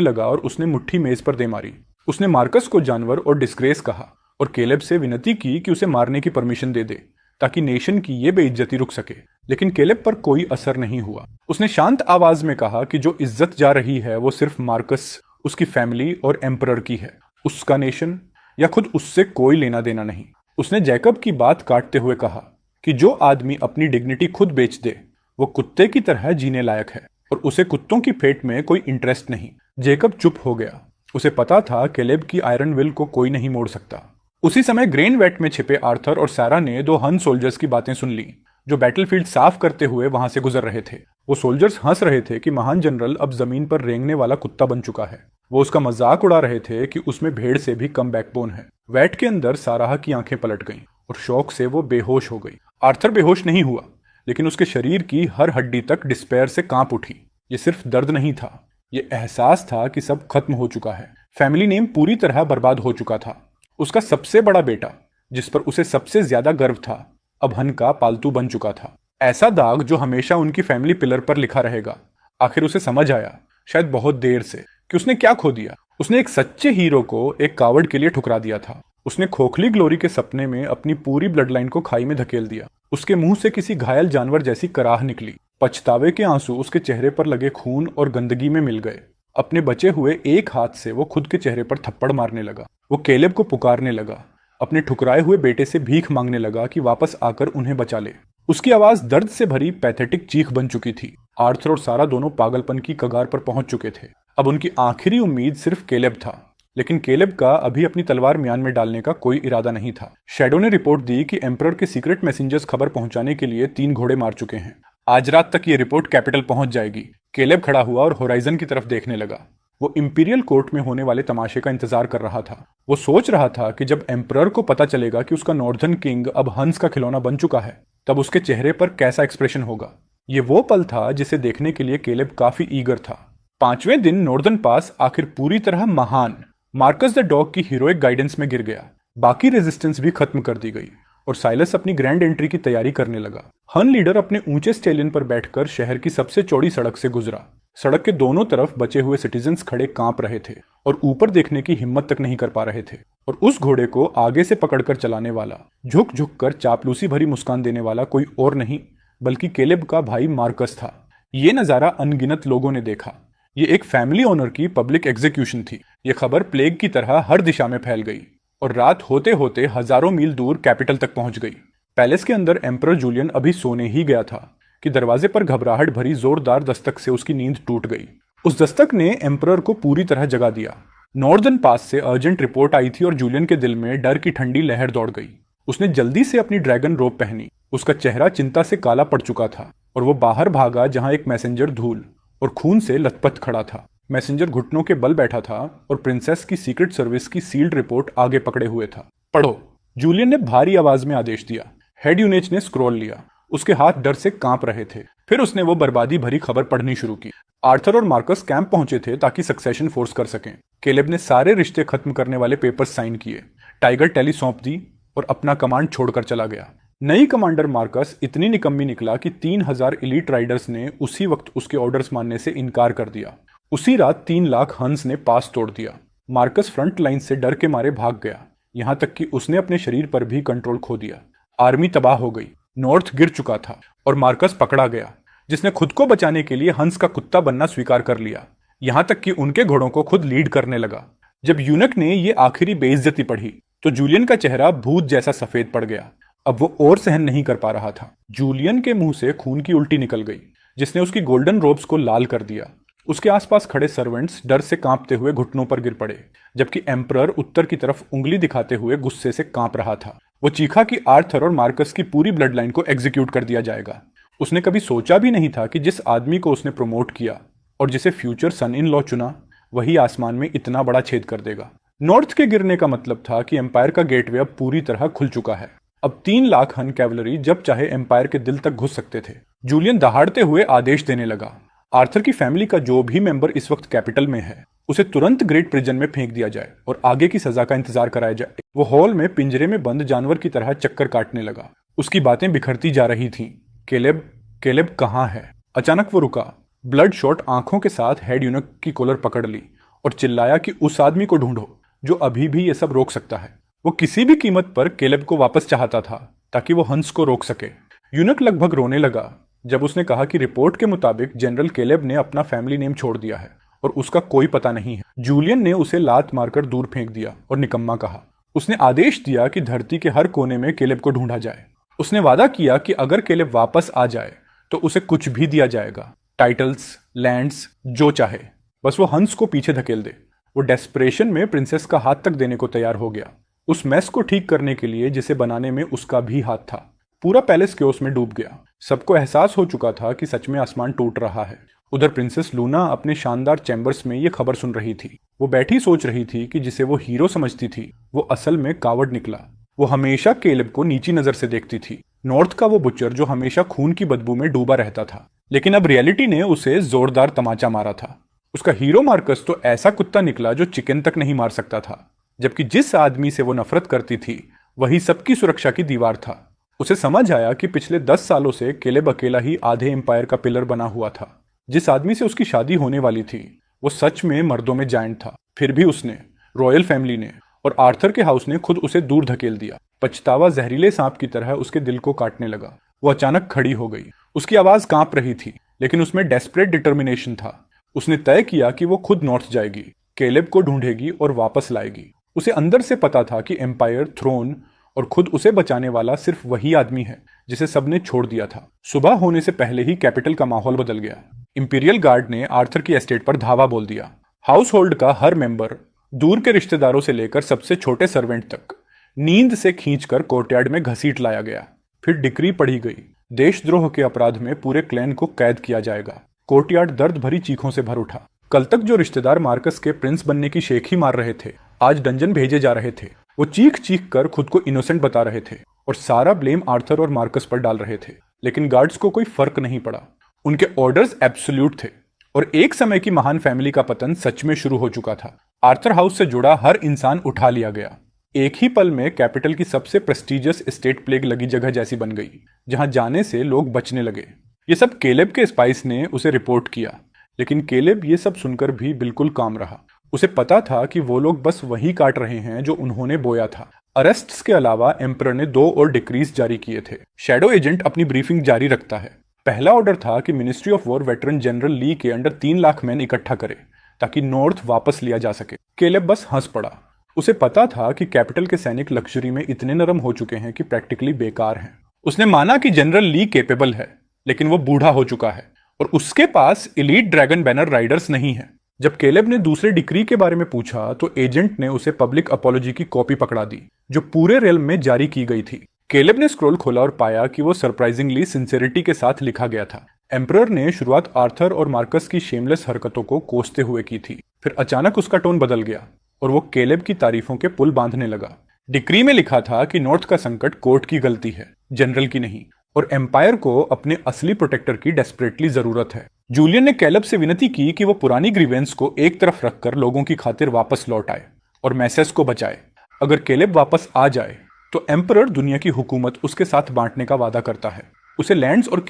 Speaker 1: लगा और उसने मुट्ठी मेज पर दे मारी। उसने मार्कस को जानवर और डिस्ग्रेस कहा और केलेब से विनती की कि उसे मारने की परमिशन दे दे ताकि नेशन की ये बेइज्जती रुक सके। लेकिन केलेब पर कोई असर नहीं हुआ। उसने शांत आवाज में कहा कि जो इज्जत जा रही है वो सिर्फ मार्कस, उसकी फैमिली और एम्परर की है। उसका नेशन या खुद उससे कोई लेना देना नहीं। उसने जैकब की बात काटते हुए कहा कि जो आदमी अपनी डिग्निटी खुद बेच दे वो कुत्ते की तरह जीने लायक है और उसे कुत्तों की फेट में कोई इंटरेस्ट नहीं। जैकब चुप हो गया। उसे पता था केलेब की आयरन विल को कोई नहीं मोड़ सकता। उसी समय ग्रेन वेट में छिपे आर्थर और सारा ने दो हन सोल्जर्स की बातें सुन ली जो बैटलफील्ड साफ करते हुए वहां से गुजर रहे थे। वो सोल्जर्स हंस रहे थे कि महान जनरल अब जमीन पर रेंगने वाला कुत्ता बन चुका है। वो उसका मजाक उड़ा रहे थे कि उसमें भेड़ से भी कम बैकबोन है। वेट के अंदर साराह की आंखें पलट गईं और शौक से वो बेहोश हो गई। आर्थर बेहोश नहीं हुआ, लेकिन उसके शरीर की हर हड्डी तक डिस्पेयर से कांप उठी। ये सिर्फ दर्द नहीं था, ये एहसास था कि सब खत्म हो चुका है। फैमिली नेम पूरी तरह बर्बाद हो चुका था। उसका सबसे बड़ा बेटा, जिस पर उसे सबसे ज्यादा गर्व था, अब हन का पालतू बन चुका था। ऐसा दाग जो हमेशा उनकी फैमिली पिलर पर लिखा रहेगा। आखिर उसे समझ आया, शायद बहुत देर से, कि उसने क्या खो दिया। उसने एक सच्चे हीरो को एक कावड़ के लिए ठुकरा दिया था। उसने खोखली ग्लोरी के सपने में अपनी पूरी ब्लड लाइन को खाई में धकेल दिया। उसके मुंह से किसी घायल जानवर जैसी कराह निकली। पछतावे के आंसू उसके चेहरे पर लगे खून और गंदगी में मिल गए। अपने बचे हुए एक हाथ से वो खुद के चेहरे पर थप्पड़ मारने लगा। वो केलेब को पुकारने लगा, अपने ठुकराए हुए बेटे से भीख मांगने लगा कि वापस आकर उन्हें बचा ले। उसकी आवाज दर्द से भरी पैथेटिक चीख बन चुकी थी। आर्थर और सारा दोनों पागलपन की कगार पर पहुंच चुके थे। अब उनकी आखिरी उम्मीद सिर्फ केलेब था, लेकिन केलेब का अभी अपनी तलवार म्यान में डालने का कोई इरादा नहीं था। शैडो ने रिपोर्ट दी कि एम्परर के सीक्रेट मैसेंजर्स खबर पहुंचाने के लिए 3 घोड़े मार चुके हैं। आज रात तक ये रिपोर्ट कैपिटल पहुंच जाएगी। केलेब खड़ा हुआ और होराइजन की तरफ देखने लगा। वो इंपीरियल कोर्ट में होने वाले तमाशे का इंतजार कर रहा था। वो सोच रहा था कि जब एम्परर को पता चलेगा कि उसका नॉर्दर्न किंग अब हंस का खिलौना बन चुका है, तब उसके चेहरे पर कैसा एक्सप्रेशन होगा। ये वो पल था जिसे देखने के लिए केलेब काफी ईगर था। 5वें दिन नॉर्दर्न पास आखिर पूरी तरह महान मार्कस द डॉग की हीरोइक गाइडेंस में गिर गया। बाकी रेजिस्टेंस भी खत्म कर दी गई और साइलस अपनी ग्रैंड एंट्री की तैयारी करने लगा। हन लीडर अपने ऊंचे स्टेलियन पर बैठकर शहर की सबसे चौड़ी सड़क से गुजरा। सड़क के दोनों तरफ बचे हुए सिटीजन्स खड़े कांप रहे थे और ऊपर देखने की हिम्मत तक नहीं कर पा रहे थे। और उस घोड़े को आगे से पकड़कर चलाने वाला, झुक झुक कर चापलूसी भरी मुस्कान देने वाला कोई और नहीं बल्कि केलेब का भाई मार्कस था। ये नजारा अनगिनत लोगों ने देखा। ये एक फैमिली ओनर की पब्लिक एग्जीक्यूशन थी। ये खबर प्लेग की तरह हर दिशा में फैल गई और रात होते होते हजारों मील दूर कैपिटल तक पहुंच गई। पैलेस के अंदर एम्परर जूलियन अभी सोने ही गया था कि दरवाजे पर घबराहट भरी जोरदार दस्तक से उसकी नींद टूट गई। उस दस्तक ने एम्परर को पूरी तरह जगा दिया। नॉर्दर्न पास से अर्जेंट रिपोर्ट आई थी और जूलियन के दिल में डर की ठंडी लहर दौड़ गई। उसने जल्दी से अपनी ड्रैगन रोब पहनी। उसका चेहरा चिंता से काला पड़ चुका था और वो बाहर भागा जहां एक मैसेंजर धूल और खून से लथपथ खड़ा था। मैसेंजर घुटनों के बल बैठा था और प्रिंसेस की सीक्रेट सर्विस की सील्ड रिपोर्ट आगे पकड़े हुए था। पढ़ो, जूलियन ने भारी आवाज में आदेश दिया। हेड यूनेच ने स्क्रॉल लिया। उसके हाथ डर से कांप रहे थे। फिर उसने वो बर्बादी भरी खबर पढ़नी शुरू की। आर्थर और मार्कस कैंप पहुंचे थे ताकि सक्सेशन फोर्स कर सकें। केलेब ने सारे रिश्ते खत्म करने वाले पेपर्स साइन किए, टाइगर टैली सौंप दी और अपना कमांड छोड़कर चला गया। नई कमांडर मार्कस इतनी निकम्मी निकला कि 3000 एलीट राइडर्स ने उसी वक्त उसके ऑर्डर्स मानने से इनकार कर दिया। उसी रात 3 लाख हंस ने पास तोड़ दिया। मार्कस फ्रंट लाइन से डर के मारे भाग गया, यहां तक कि उसने अपने शरीर पर भी कंट्रोल खो दिया। आर्मी तबाह हो गई, नॉर्थ गिर चुका था और मार्कस पकड़ा गया, जिसने खुद को बचाने के लिए हंस का कुत्ता बनना स्वीकार कर लिया। यहां तक कि उनके घोड़ों को खुद लीड करने लगा। जब यूनक ने ये आखिरी बेइज्जती पढ़ी तो जूलियन का चेहरा भूत जैसा सफेद पड़ गया। अब वो और सहन नहीं कर पा रहा था। जूलियन के मुंह से खून की उल्टी निकल गई, जिसने उसकी गोल्डन रोब्स को लाल कर दिया। उसके आसपास खड़े सर्वेंट्स डर से कांपते हुए घुटनों पर गिर पड़े, जबकि एम्परर उत्तर की तरफ उंगली दिखाते हुए गुस्से से कांप रहा था। वो चीखा कि आर्थर और मार्कस की पूरी ब्लड लाइन को एग्जीक्यूट कर दिया जाएगा। उसने कभी सोचा भी नहीं था कि जिस आदमी को उसने प्रमोट किया और जिसे फ्यूचर सन इन लॉ चुना, वही आसमान में इतना बड़ा छेद कर देगा। नॉर्थ के गिरने का मतलब था कि एम्पायर का गेटवे अब पूरी तरह खुल चुका है। अब 3 लाख हन कैवलरी जब चाहे एम्पायर के दिल तक घुस सकते थे। जूलियन दहाड़ते हुए आदेश देने लगा, आर्थर की फैमिली का जो भी मेंबर इस वक्त कैपिटल में है, उसे तुरंत ग्रेट प्रिजन में फेंक दिया जाए और आगे की सजा का इंतजार कराया जाए। वो हॉल में पिंजरे में बंद जानवर की तरह चक्कर काटने लगा। उसकी बातें बिखरती जा रही थीं। केलेब कहाँ है? अचानक वो रुका। ब्लड शॉट आंखों के साथ हेड यूनक की कॉलर पकड़ ली और चिल्लाया कि उस आदमी को ढूंढो जो अभी भी ये सब रोक सकता है। वो किसी भी कीमत पर केलेब को वापस चाहता था ताकि वो हंस को रोक सके। यूनक लगभग रोने लगा जब उसने कहा कि रिपोर्ट के मुताबिक जनरल केलेब ने अपना फैमिली नेम छोड़ दिया है और उसका कोई पता नहीं है। जूलियन ने उसे लात मारकर दूर फेंक दिया और निकम्मा कहा। उसने आदेश दिया कि धरती के हर कोने में केलेब को ढूंढा जाए। उसने वादा किया कि अगर केलेब वापस आ जाए तो उसे कुछ भी दिया जाएगा, टाइटल्स, लैंड्स, जो चाहे, बस वो हंस को पीछे धकेल दे। वो डेस्परेशन में प्रिंसेस का हाथ तक देने को तैयार हो गया। उस मेस को ठीक करने के लिए जिसे बनाने में उसका भी हाथ था। पूरा पैलेस क्योस में डूब गया। सबको एहसास हो चुका था कि सच में आसमान टूट रहा है। उधर प्रिंसेस लूना अपने शानदार चैम्बर्स में ये खबर सुन रही थी। वो बैठी सोच रही थी कि जिसे वो हीरो समझती थी वो असल में कावड़ निकला। वो हमेशा केलेब को नीची नजर से देखती थी, नॉर्थ का वो बुचर जो हमेशा खून की बदबू में डूबा रहता था। लेकिन अब रियलिटी ने उसे जोरदार तमाचा मारा था। उसका हीरो मार्कस तो ऐसा कुत्ता निकला जो चिकन तक नहीं मार सकता था, जबकि जिस आदमी से वो नफरत करती थी वही सबकी सुरक्षा की दीवार था। उसे समझ आया कि पिछले 10 सालों से केलेब अकेला ही आधे एम्पायर का पिलर बना हुआ था। जिस आदमी से उसकी शादी होने वाली थी वो सच में मर्दों में जायंट था। फिर भी उसने, रॉयल फैमिली ने और आर्थर के हाउस ने खुद उसे दूर धकेल दिया। पछतावा जहरीले सांप की तरह उसके दिल को काटने लगा। वो अचानक खड़ी हो गई। उसकी आवाज कांप रही थी, लेकिन उसमें डेस्परेट डिटर्मिनेशन था। उसने तय किया कि वो खुद नॉर्थ जाएगी, केलेब को ढूंढेगी और वापस लाएगी। उसे अंदर से पता था कि एम्पायर, थ्रोन और खुद उसे बचाने वाला सिर्फ वही आदमी है जिसे सबने छोड़ दिया था। सुबह होने से पहले ही कैपिटल का माहौल बदल गया। इंपीरियल गार्ड ने आर्थर की एस्टेट पर धावा बोल दिया। हाउस होल्ड का हर मेंबर, दूर के रिश्तेदारों से लेकर सबसे छोटे सर्वेंट तक, नींद से खींचकर कोर्टयार्ड में घसीट लाया गया। फिर डिक्री पढ़ी गई, देशद्रोह के अपराध में पूरे क्लैन को कैद किया जाएगा। कोर्टयार्ड दर्द भरी चीखों से भर उठा। कल तक जो रिश्तेदार मार्कस के प्रिंस बनने की शेख ही मार रहे थे, आज डंजन भेजे जा रहे थे। वो चीख चीख कर खुद को इनोसेंट बता रहे थे और सारा ब्लेम आर्थर और मार्कस पर डाल रहे थे। लेकिन गार्ड्स को कोई फर्क नहीं पड़ा। उनके ऑर्डर्स एब्सोल्यूट थे और एक समय की महान फैमिली का पतन सच में शुरू हो चुका था। आर्थर हाउस से जुड़ा हर इंसान उठा लिया गया। एक ही पल में कैपिटल की सबसे प्रेस्टिजियस स्टेट प्लेग लगी जगह जैसी बन गई, जहां जाने से लोग बचने लगे। ये सब केलेब के स्पाइस ने उसे रिपोर्ट किया, लेकिन केलेब ये सब सुनकर भी बिल्कुल काम रहा। उसे पता था कि वो लोग बस वही काट रहे हैं जो उन्होंने बोया था। अरेस्ट्स के अलावा एम्परर ने 2 और डिक्रीज जारी किए थे। शैडो एजेंट अपनी ब्रीफिंग जारी रखता है। पहला ऑर्डर था कि ministry of war veteran general Lee के अंडर 3 लाख मैन इकट्ठा करे ताकि नॉर्थ वापस लिया जा सके। केलेब बस हंस पड़ा। उसे पता था कि कैपिटल के सैनिक लग्जरी में इतने नरम हो चुके हैं कि प्रैक्टिकली बेकार हैं। उसने माना कि जनरल ली केपेबल है, लेकिन वो बूढ़ा हो चुका है और उसके पास एलीट ड्रैगन बैनर राइडर्स नहीं है। जब केलेब ने दूसरे डिक्री के बारे में पूछा तो एजेंट ने उसे पब्लिक अपॉलॉजी की कॉपी पकड़ा दी जो पूरे रेल्म में जारी की गई थी। केलेब ने स्क्रॉल खोला और पाया कि वो सरप्राइजिंगली सिंसेरिटी के साथ लिखा गया था। एम्परर ने शुरुआत आर्थर और मार्कस की शेमलेस हरकतों को कोसते हुए की थी। फिर अचानक उसका टोन बदल गया और वो केलेब की तारीफों के पुल बांधने लगा। डिक्री में लिखा था कि नॉर्थ का संकट कोर्ट की गलती है, जनरल की नहीं, और एम्पायर को अपने असली प्रोटेक्टर की डेस्परेटली जरूरत है। जूलियन ने केलेब से विनती की कि वो पुरानी ग्रीवेंस को एक तरफ रखकर लोगों की खातिर वापस लौट आए और मैसेज को बचाए। अगर केलेब वापस आ जाए तो एम्परर दुनिया की हुकूमत उसके साथ बांटने का वादा करता है। उसे लैंड्स और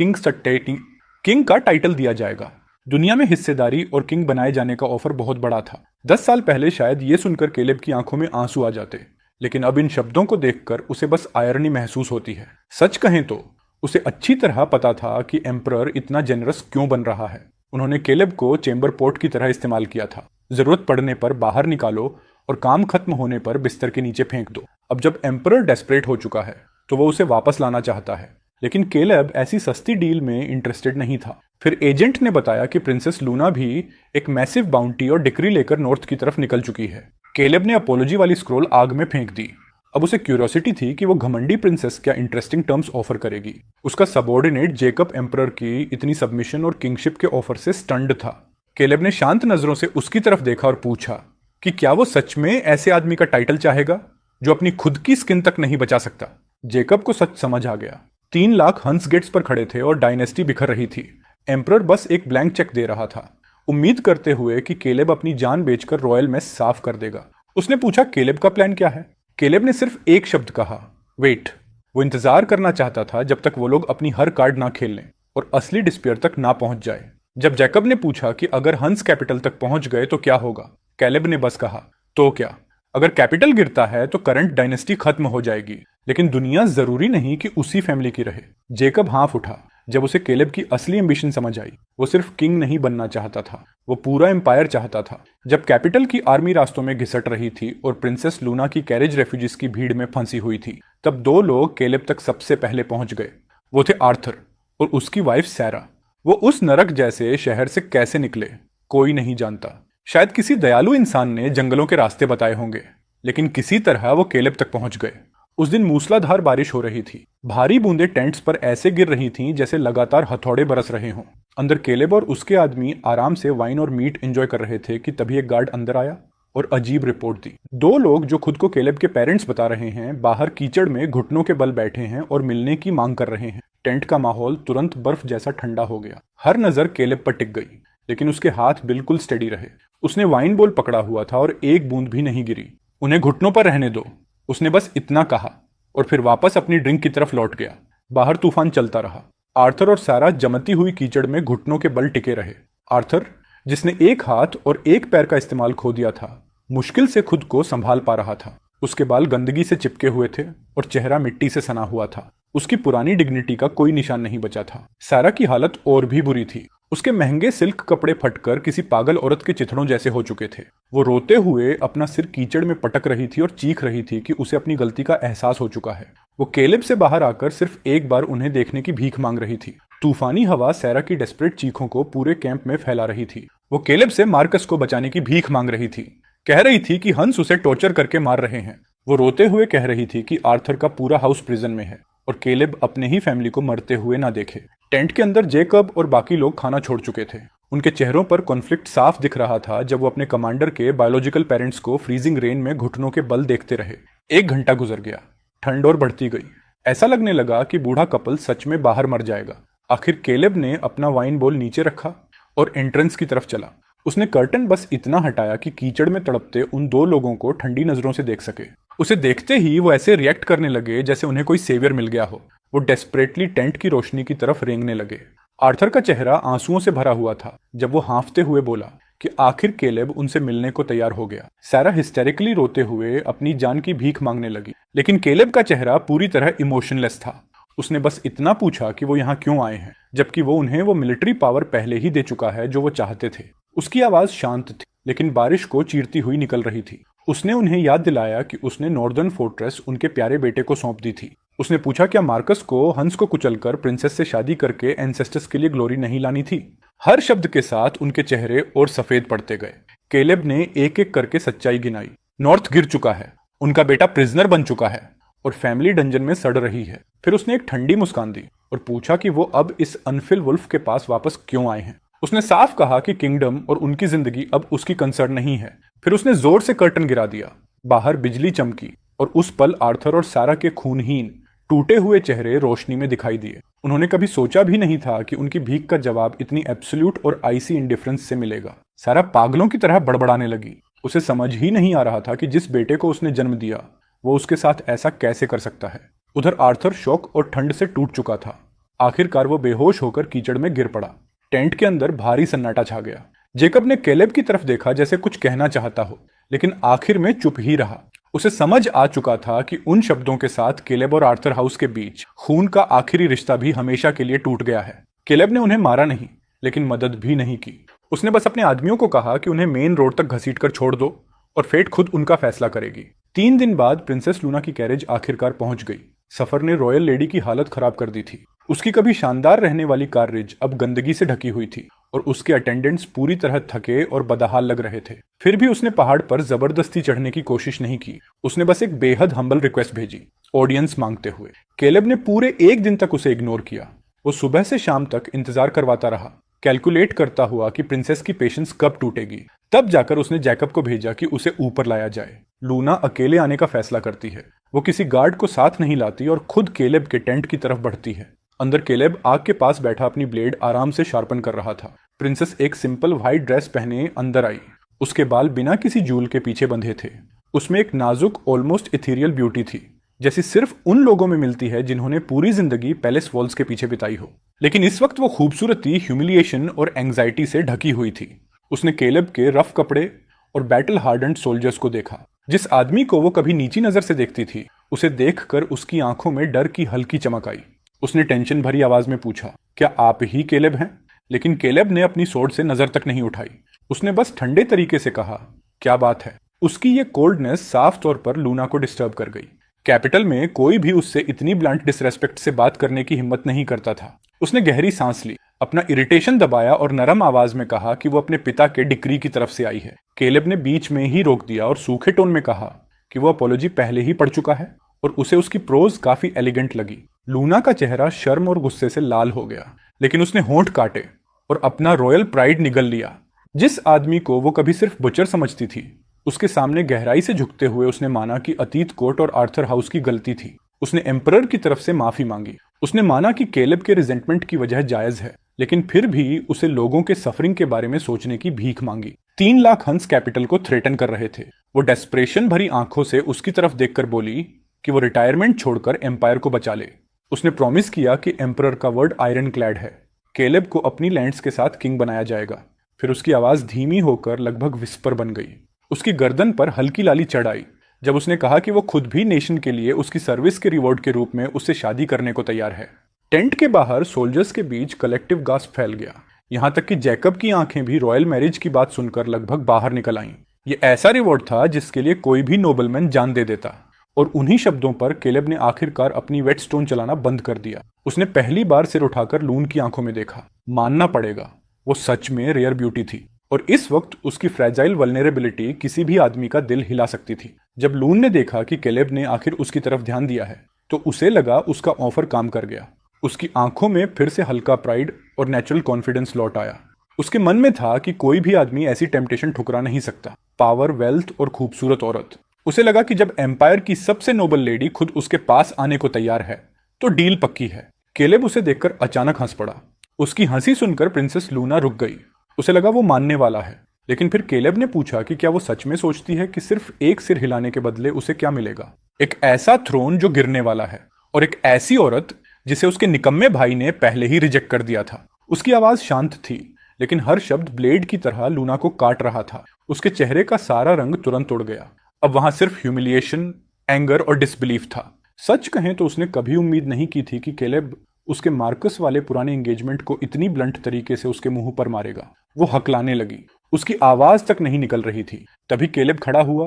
Speaker 1: किंग का टाइटल दिया जाएगा। दुनिया में हिस्सेदारी और किंग बनाए जाने का ऑफर बहुत बड़ा था। 10 साल पहले शायद ये सुनकर केलेब की आंखों में आंसू आ जाते, लेकिन अब इन शब्दों को देखकर उसे बस आयरनी महसूस होती है। सच कहें तो उसे अच्छी तरह पता था कि एम्परर इतना जेनरस क्यों बन रहा है। उन्होंने केलेब को चेंबर पोर्ट की तरह इस्तेमाल किया था। जरूरत पड़ने पर बाहर निकालो और काम खत्म होने पर बिस्तर के नीचे फेंक दो। अब जब एम्परर डेस्परेट हो चुका है तो वो उसे वापस लाना चाहता है, लेकिन केलेब ऐसी सस्ती डील में इंटरेस्टेड नहीं था। फिर एजेंट ने बताया कि प्रिंसेस लूना भी एक मैसिव बाउंटी और डिक्री लेकर नॉर्थ की तरफ निकल चुकी है। केलेब ने अपोलॉजी वाली स्क्रोल आग में फेंक दी। अब उसे क्यूरियोसिटी थी कि वो घमंडी प्रिंसेस क्या इंटरेस्टिंग टर्म्स ऑफर करेगी। उसका सबॉर्डिनेट जेकब एम्परर की इतनी सबमिशन और किंगशिप के ऑफर से स्टन्ड था। केलेब ने शांत नजरों से उसकी तरफ देखा और पूछा कि क्या वो सच में ऐसे आदमी का टाइटल चाहेगा जो अपनी खुद की स्किन तक नहीं बचा सकता। जेकब को सच समझ आ गया। 3 लाख हंस गेट्स पर खड़े थे और डायनेस्टी बिखर रही थी। एम्परर बस एक ब्लैंक चेक दे रहा था, उम्मीद करते हुए कि केलेब अपनी जान बेचकर रॉयल मेस साफ कर देगा। उसने पूछा, केलेब का प्लान क्या है? केलेब ने सिर्फ एक शब्द कहा, वेट। वो इंतजार करना चाहता था जब तक वो लोग अपनी हर कार्ड ना खेल लें और असली डिस्पेयर तक ना पहुंच जाए। जब जैकब ने पूछा कि अगर हंस कैपिटल तक पहुंच गए तो क्या होगा, केलेब ने बस कहा, तो क्या? अगर कैपिटल गिरता है तो करंट डायनेस्टी खत्म हो जाएगी, लेकिन दुनिया जरूरी नहीं कि उसी फैमिली की रहे। जेकब हाँफ उठा जब उसे केलेब की असली एम्बिशन समझ आई। वो सिर्फ किंग नहीं बनना चाहता था, वो पूरा एम्पायर चाहता था। जब कैपिटल की आर्मी रास्तों में घिसट रही थी और प्रिंसेस लूना की कैरेज रेफ्यूजीज की भीड़ में फंसी हुई थी, तब 2 लोग केलेब तक सबसे पहले पहुंच गए। वो थे आर्थर और उसकी वाइफ सैरा। वो उस नरक जैसे शहर से कैसे निकले कोई नहीं जानता। शायद किसी दयालु इंसान ने जंगलों के रास्ते बताए होंगे, लेकिन किसी तरह वो केलेब तक पहुंच गए। उस दिन मूसलाधार बारिश हो रही थी। भारी बूंदें टेंट्स पर ऐसे गिर रही थीं जैसे लगातार हथौड़े बरस रहे हों। अंदर केलेब और उसके आदमी आराम से वाइन और मीट एंजॉय कर रहे थे कि तभी एक गार्ड अंदर आया और अजीब रिपोर्ट दी। दो लोग जो खुद को केलेब के पेरेंट्स बता रहे हैं, बाहर कीचड़ में घुटनों के बल बैठे हैं और मिलने की मांग कर रहे हैं। टेंट का माहौल तुरंत बर्फ जैसा ठंडा हो गया। हर नजर केलेब पर टिक गई, लेकिन उसके हाथ बिल्कुल स्टेडी रहे। उसने वाइन बोल पकड़ा हुआ था और एक बूंद भी नहीं गिरी। उन्हें घुटनों पर रहने दो, उसने बस इतना कहा और फिर वापस अपनी ड्रिंक की तरफ लौट गया। बाहर तूफान चलता रहा। आर्थर और सारा जमती हुई कीचड़ में घुटनों के बल टिके रहे। आर्थर, जिसने एक हाथ और एक पैर का इस्तेमाल खो दिया था, मुश्किल से खुद को संभाल पा रहा था। उसके बाल गंदगी से चिपके हुए थे और चेहरा मिट्टी से सना हुआ था। उसकी पुरानी डिग्निटी का कोई निशान नहीं बचा था। सारा की हालत और भी बुरी थी। उसके महंगे सिल्क कपड़े फटकर किसी पागल औरत के चिथड़ों जैसे हो चुके थे। वो रोते हुए अपना सिर कीचड़ में पटक रही थी और चीख रही थी कि उसे अपनी गलती का एहसास हो चुका है। वो केलेब से बाहर आकर सिर्फ एक बार उन्हें देखने की भीख मांग रही थी। तूफानी हवा सैरा की डेस्परेट चीखों को पूरे कैंप में फैला रही थी। वो केलेब से मार्कस को बचाने की भीख मांग रही थी। कह रही थी कि हंस उसे टॉर्चर करके मार रहे हैं। वो रोते हुए कह रही थी कि आर्थर का पूरा हाउस प्रिजन में है और केलेब अपने ही फैमिली को मरते हुए ना देखे। टेंट के अंदर जेकब और बाकी लोग खाना छोड़ चुके थे। उनके चेहरों पर कॉन्फ्लिक्ट साफ दिख रहा था जब वो अपने कमांडर के बायोलॉजिकल पेरेंट्स को फ्रीजिंग रेन में घुटनों के बल देखते रहे। 1 घंटा गुजर गया। ठंड और बढ़ती गई। ऐसा लगने लगा कि बूढ़ा कपल सच में बाहर मर जाएगा। आखिर केलेब ने अपना वाइन बोल नीचे रखा और एंट्रेंस की तरफ चला। उसने कर्टन बस इतना हटाया कि कीचड़ में तड़पते उन दो लोगों को ठंडी नजरों से देख सके। उसे देखते ही वो ऐसे रिएक्ट करने लगे जैसे उन्हें कोई सेवियर मिल गया हो। वो डेस्परेटली टेंट की रोशनी की तरफ रेंगने लगे। आर्थर का चेहरा आंसुओं से भरा हुआ था जब वो हाँफते हुए बोला कि आखिर केलेब उनसे मिलने को तैयार हो गया। सारा हिस्टेरिकली रोते हुए अपनी जान की भीख मांगने लगी, लेकिन केलेब का चेहरा पूरी तरह इमोशनलेस था। उसने बस इतना पूछा कि वो यहाँ क्यों आए हैं, जबकि वो उन्हें वो मिलिट्री पावर पहले ही दे चुका है जो वो चाहते थे। उसकी आवाज शांत थी, लेकिन बारिश को चीरती हुई निकल रही थी। उसने उन्हें याद दिलाया कि उसने नॉर्दर्न फोर्ट्रेस उनके प्यारे बेटे को सौंप दी थी। उसने पूछा क्या मार्कस को हंस को कुचलकर प्रिंसेस से शादी करके एंसेस्टर्स के लिए ग्लोरी नहीं लानी थी। हर शब्द के साथ उनके चेहरे और सफेद पड़ते गए। केलेब ने एक एक करके सच्चाई गिनाई। नॉर्थ गिर चुका है, उनका बेटा प्रिजनर बन चुका है और फैमिली डंजन में सड़ रही है। फिर उसने एक ठंडी मुस्कान दी और पूछा कि वो अब इस अनफिल वुल्फ के पास वापस क्यों आए हैं। उसने साफ कहा कि किंगडम और उनकी जिंदगी अब उसकी कंसर्न नहीं है। फिर उसने जोर से कर्टन गिरा दिया। बाहर बिजली चमकी और उस पल आर्थर और सारा के खूनहीन टूटे हुए चेहरे रोशनी में दिखाई दिए। उन्होंने कभी सोचा भी नहीं था कि उनकी भीख का जवाब इतनी एब्सोल्यूट और आइसी इंडिफरेंस से मिलेगा। सारा पागलों की तरह बड़बड़ाने लगी। उसे समझ ही नहीं आ रहा था कि जिस बेटे को उसने जन्म दिया वो उसके साथ ऐसा कैसे कर सकता है। उधर आर्थर शौक और ठंड से टूट चुका था। आखिरकार वो बेहोश होकर कीचड़ में गिर पड़ा। टेंट के अंदर भारी सन्नाटा छा गया। जेकब ने केलेब की तरफ देखा जैसे कुछ कहना चाहता हो, लेकिन आखिर में चुप ही रहा। उसे समझ आ चुका था कि उन शब्दों के साथ केलेब और आर्थर हाउस के बीच खून का आखिरी रिश्ता भी हमेशा के लिए टूट गया है। केलेब ने उन्हें मारा नहीं, लेकिन मदद भी नहीं की। उसने बस अपने आदमियों को कहा कि उन्हें मेन रोड तक घसीट कर छोड़ दो और फेट खुद उनका फैसला करेगी। 3 दिन बाद प्रिंसेस लूना की कैरेज आखिरकार पहुंच गई। सफर ने रॉयल लेडी की हालत खराब कर दी थी। उसकी कभी शानदार रहने वाली काररेज अब गंदगी से ढकी हुई थी और उसके अटेंडेंट्स पूरी तरह थके और बदहाल लग रहे थे। फिर भी उसने पहाड़ पर जबरदस्ती चढ़ने की कोशिश नहीं की। उसने बस एक बेहद हम्बल रिक्वेस्ट भेजी, ऑडियंस मांगते हुए। केलेब ने पूरे 1 दिन तक उसे इग्नोर किया। वो सुबह से शाम तक इंतजार करवाता रहा, कैलकुलेट करता हुआ कि प्रिंसेस की पेशेंस कब टूटेगी। तब जाकर उसने जैकब को भेजा कि उसे ऊपर लाया जाए। लूना अकेले आने का फैसला करती है। वो किसी गार्ड को साथ नहीं लाती और खुद केलेब के टेंट की तरफ बढ़ती है। अंदर केलेब आग के पास बैठा अपनी ब्लेड आराम से शार्पन कर रहा था। प्रिंसेस एक सिंपल व्हाइट ड्रेस पहने अंदर आई। उसके बाल बिना किसी जूल के पीछे बंधे थे। उसमें एक नाजुक ऑलमोस्ट इथेरियल ब्यूटी थी, जैसी सिर्फ उन लोगों में मिलती है जिन्होंने पूरी जिंदगी पैलेस वॉल्स के पीछे बिताई हो। लेकिन इस वक्त वो खूबसूरती ह्यूमिलिएशन और एंग्जाइटी से ढकी हुई थी। उसने केलेब के रफ कपड़े और बैटल हार्डेंड सोल्जर्स को देखा। जिस आदमी को वो कभी नीची नजर से देखती थी, उसे देखकर उसकी आंखों में डर की हल्की चमक आई। उसने टेंशन भरी आवाज में पूछा, क्या आप ही केलेब हैं? लेकिन केलेब ने अपनी सोर्ड से नजर तक नहीं उठाई। उसने बस ठंडे तरीके से कहा, क्या बात है? उसकी ये कोल्डनेस साफ तौर पर लूना को डिस्टर्ब कर गई। कैपिटल में कोई भी उससे इतनी ब्लंट डिसरेस्पेक्ट से बात करने की हिम्मत नहीं करता था। उसने गहरी सांस ली, अपना इरिटेशन दबाया और नरम आवाज में कहा कि वो अपने पिता के डिक्री की तरफ से आई है। केलेब ने बीच में ही रोक दिया और सूखे टोन में कहा, कि वो अपॉलॉजी पहले ही पढ़ चुका है और उसे उसकी प्रोज काफी एलिगेंट लगी। लूना का चेहरा शर्म और गुस्से से लाल हो गया, लेकिन उसने होंठ काटे और अपना रॉयल प्राइड निगल लिया। जिस आदमी को वो कभी सिर्फ बुचर समझती थी, उसके सामने गहराई से झुकते हुए उसने माना कि अतीत कोर्ट और आर्थर हाउस की गलती थी। उसने एम्परर की तरफ से माफी मांगी। उसने माना कि केलेब के रिजेंटमेंट की वजह जायज है, लेकिन फिर भी उसे लोगों के सफरिंग के बारे में सोचने की भीख मांगी। 3 लाख हंस कैपिटल को थ्रेटन कर रहे थे। वो डेस्परेशन भरी आंखों से उसकी तरफ देखकर बोली कि वो रिटायरमेंट छोड़कर एम्पायर को बचा ले। उसने प्रॉमिस किया कि एम्परर का वर्ड आयरन क्लैड है, केलेब को अपनी लैंड्स के साथ किंग बनाया जाएगा। फिर उसकी आवाज धीमी होकर लगभग विस्पर बन गई। उसकी गर्दन पर हल्की लाली चढ़ आई जब उसने कहा कि वो खुद भी नेशन के लिए उसकी सर्विस के रिवॉर्ड के रूप में उससे शादी करने को तैयार है। टेंट के बाहर सोल्जर्स के बीच कलेक्टिव गास्प फैल गया, यहां तक कि जैकब की आंखें भी रॉयल मैरिज की बात सुनकर लगभग बाहर निकल आईं। ये ऐसा रिवॉर्ड था जिसके लिए कोई भी नोबलमैन जान दे देता, और उन्हीं शब्दों पर केलेब ने आखिरकार अपनी वेटस्टोन चलाना बंद कर दिया। उसने पहली बार सिर उठाकर लून की आंखों में देखा। मानना पड़ेगा, वो सच में रेयर ब्यूटी थी, और इस वक्त उसकी फ्रेजाइल वल्नरेबिलिटी किसी भी आदमी का दिल हिला सकती थी। जब लून ने देखा कि केलेब ने आखिर उसकी तरफ ध्यान दिया है, तो उसे लगा उसका ऑफर काम कर गया। उसकी आंखों में फिर से हल्का प्राइड और नेचुरल कॉन्फिडेंस लौट आया। उसके मन में था कि कोई भी आदमी ऐसी टेम्पटेशन ठुकरा नहीं सकता। पावर, वेल्थ और खूबसूरत औरत। उसे लगा कि जब एम्पायर की सबसे नोबल लेडी खुद उसके पास आने को तैयार है, तो डील पक्की है। केलेब उसे देखकर अचानक हंस पड़ा। उसकी हंसी सुनकर प्रिंसेस लूना रुक गई। उसे लगा वो मानने वाला है, लेकिन फिर केलेब ने पूछा कि क्या वो सच में सोचती है कि सिर्फ एक सिर हिलाने के बदले उसे क्या मिलेगा? एक ऐसा थ्रोन जो गिरने वाला है, और एक ऐसी औरत जिसे उसके निकम्मे भाई ने पहले ही रिजेक्ट कर दिया था। उसकी आवाज शांत थी, लेकिन हर शब्द ब्लेड की तरह लूना को काट रहा था। उसके चेहरे का सारा रंग तुरंत उड़ गया। अब वहां सिर्फ ह्यूमिलिएशन, एंगर और डिसबिलीफ था। सच कहें तो उसने कभी उम्मीद नहीं की थी कि केलेब उसके मार्कस वाले पुराने एंगेजमेंट को इतनी ब्लंट तरीके से उसके मुंह पर मारेगा। वो हकलाने लगी, उसकी आवाज तक नहीं निकल रही थी। तभी केलेब खड़ा हुआ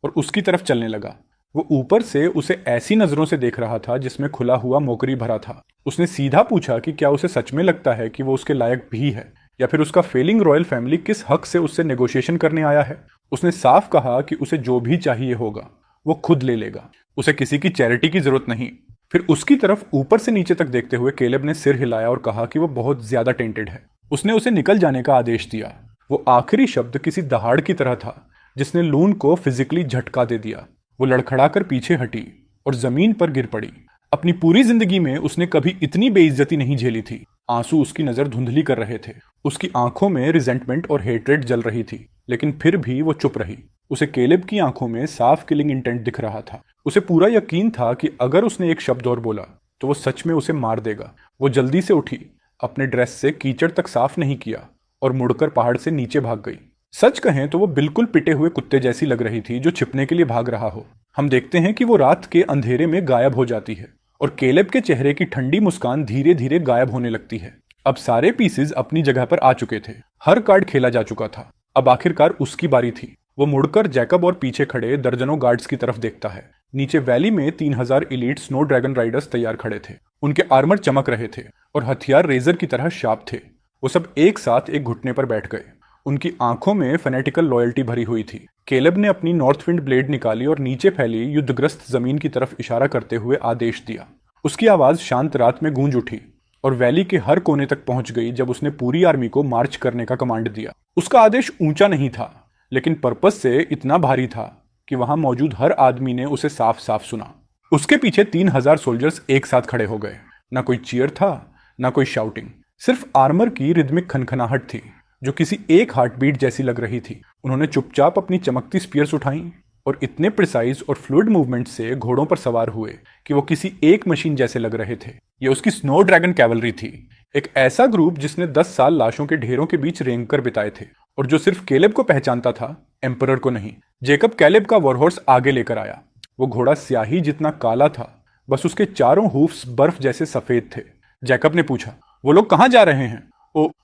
Speaker 1: और उसकी तरफ चलने लगा। वो ऊपर से उसे ऐसी नजरों से देख रहा था जिसमें खुला हुआ मोकरी भरा था। उसने सीधा पूछा कि क्या उसे सच में लगता है कि वो उसके लायक भी है, या फिर उसका फेलिंग रॉयल फैमिली किस हक से उससे नेगोशिएशन करने आया है। उसने साफ कहा कि उसे जो भी चाहिए होगा वो खुद ले लेगा, उसे किसी की चैरिटी की जरूरत नहीं। फिर उसकी तरफ ऊपर से नीचे तक देखते हुए केलेब ने सिर हिलाया और कहा कि वो बहुत ज्यादा टेंटेड है। उसने उसे निकल जाने का आदेश दिया। वो आखिरी शब्द किसी दहाड़ की तरह था जिसने लून को फिजिकली झटका दे दिया। वो लड़खड़ाकर पीछे हटी और जमीन पर गिर पड़ी। अपनी पूरी जिंदगी में उसने कभी इतनी बेइज्जती नहीं झेली थी। आंसू उसकी नजर धुंधली कर रहे थे। उसकी आंखों में रिजेंटमेंट और हेट्रेड जल रही थी, लेकिन फिर भी वो चुप रही। उसे केलेब की आंखों में साफ किलिंग इंटेंट दिख रहा था। उसे पूरा यकीन था कि अगर उसने एक शब्द और बोला तो वो सच में उसे मार देगा। वो जल्दी से उठी, अपने ड्रेस से कीचड़ तक साफ नहीं किया और मुड़कर पहाड़ से नीचे भाग गई। सच कहें तो वो बिल्कुल पिटे हुए कुत्ते जैसी लग रही थी जो छिपने के लिए भाग रहा हो। हम देखते हैं कि वो रात के अंधेरे में गायब हो जाती है और केलेब के चेहरे की ठंडी मुस्कान धीरे धीरे गायब होने लगती है। अब सारे पीसेस अपनी जगह पर आ चुके थे। हर कार्ड खेला जा चुका था। अब आखिरकार उसकी बारी थी। वो मुड़कर जैकब और पीछे खड़े दर्जनों गार्ड्स की तरफ देखता है। नीचे वैली में 3000 इलीट स्नो ड्रैगन राइडर्स तैयार खड़े थे। उनके आर्मर चमक रहे थे और हथियार रेजर की तरह शार्प थे। वो सब एक साथ एक घुटने पर बैठ गए। उनकी आंखों में फेनेटिकल लॉयल्टी भरी हुई थी। केलेब ने अपनी नॉर्थ विंड ब्लेड निकाली और नीचे फैली युद्धग्रस्त जमीन की तरफ इशारा करते हुए आदेश दिया। उसकी आवाज शांत रात में गूंज उठी और वैली के हर कोने तक पहुंच गई जब उसने पूरी आर्मी को मार्च करने का कमांड दिया। उसका आदेश ऊंचा नहीं था, लेकिन पर्पस से इतना भारी था कि वहां मौजूद हर आदमी ने उसे साफ साफ सुना। उसके पीछे 3000 सोल्जर्स एक साथ खड़े हो गए। ना कोई चीयर था, ना कोई शाउटिंग, सिर्फ आर्मर की रिदमिक खनखनाहट थी जो किसी एक हार्टबीट जैसी लग रही थी। उन्होंने चुपचाप अपनी चमकती स्पीयर्स उठाई और इतने प्रिसाइज और फ्लूइड मूवमेंट से घोड़ों पर सवार हुए कि वो किसी एक मशीन जैसे लग रहे थे। ये उसकी स्नो ड्रैगन कैवलरी थी, एक ऐसा ग्रुप जिसने 10 साल लाशों के ढेरों के बीच रेंग कर बिताए थे और जो सिर्फ केलेब को पहचानता था, एम्परर को नहीं। जेकब केलेब का वॉरहॉर्स आगे लेकर आया। वो घोड़ा स्याही जितना काला था, बस उसके चारों हूफ्स बर्फ जैसे सफेद थे। जैकब ने पूछा, वो लोग कहाँ जा रहे हैं?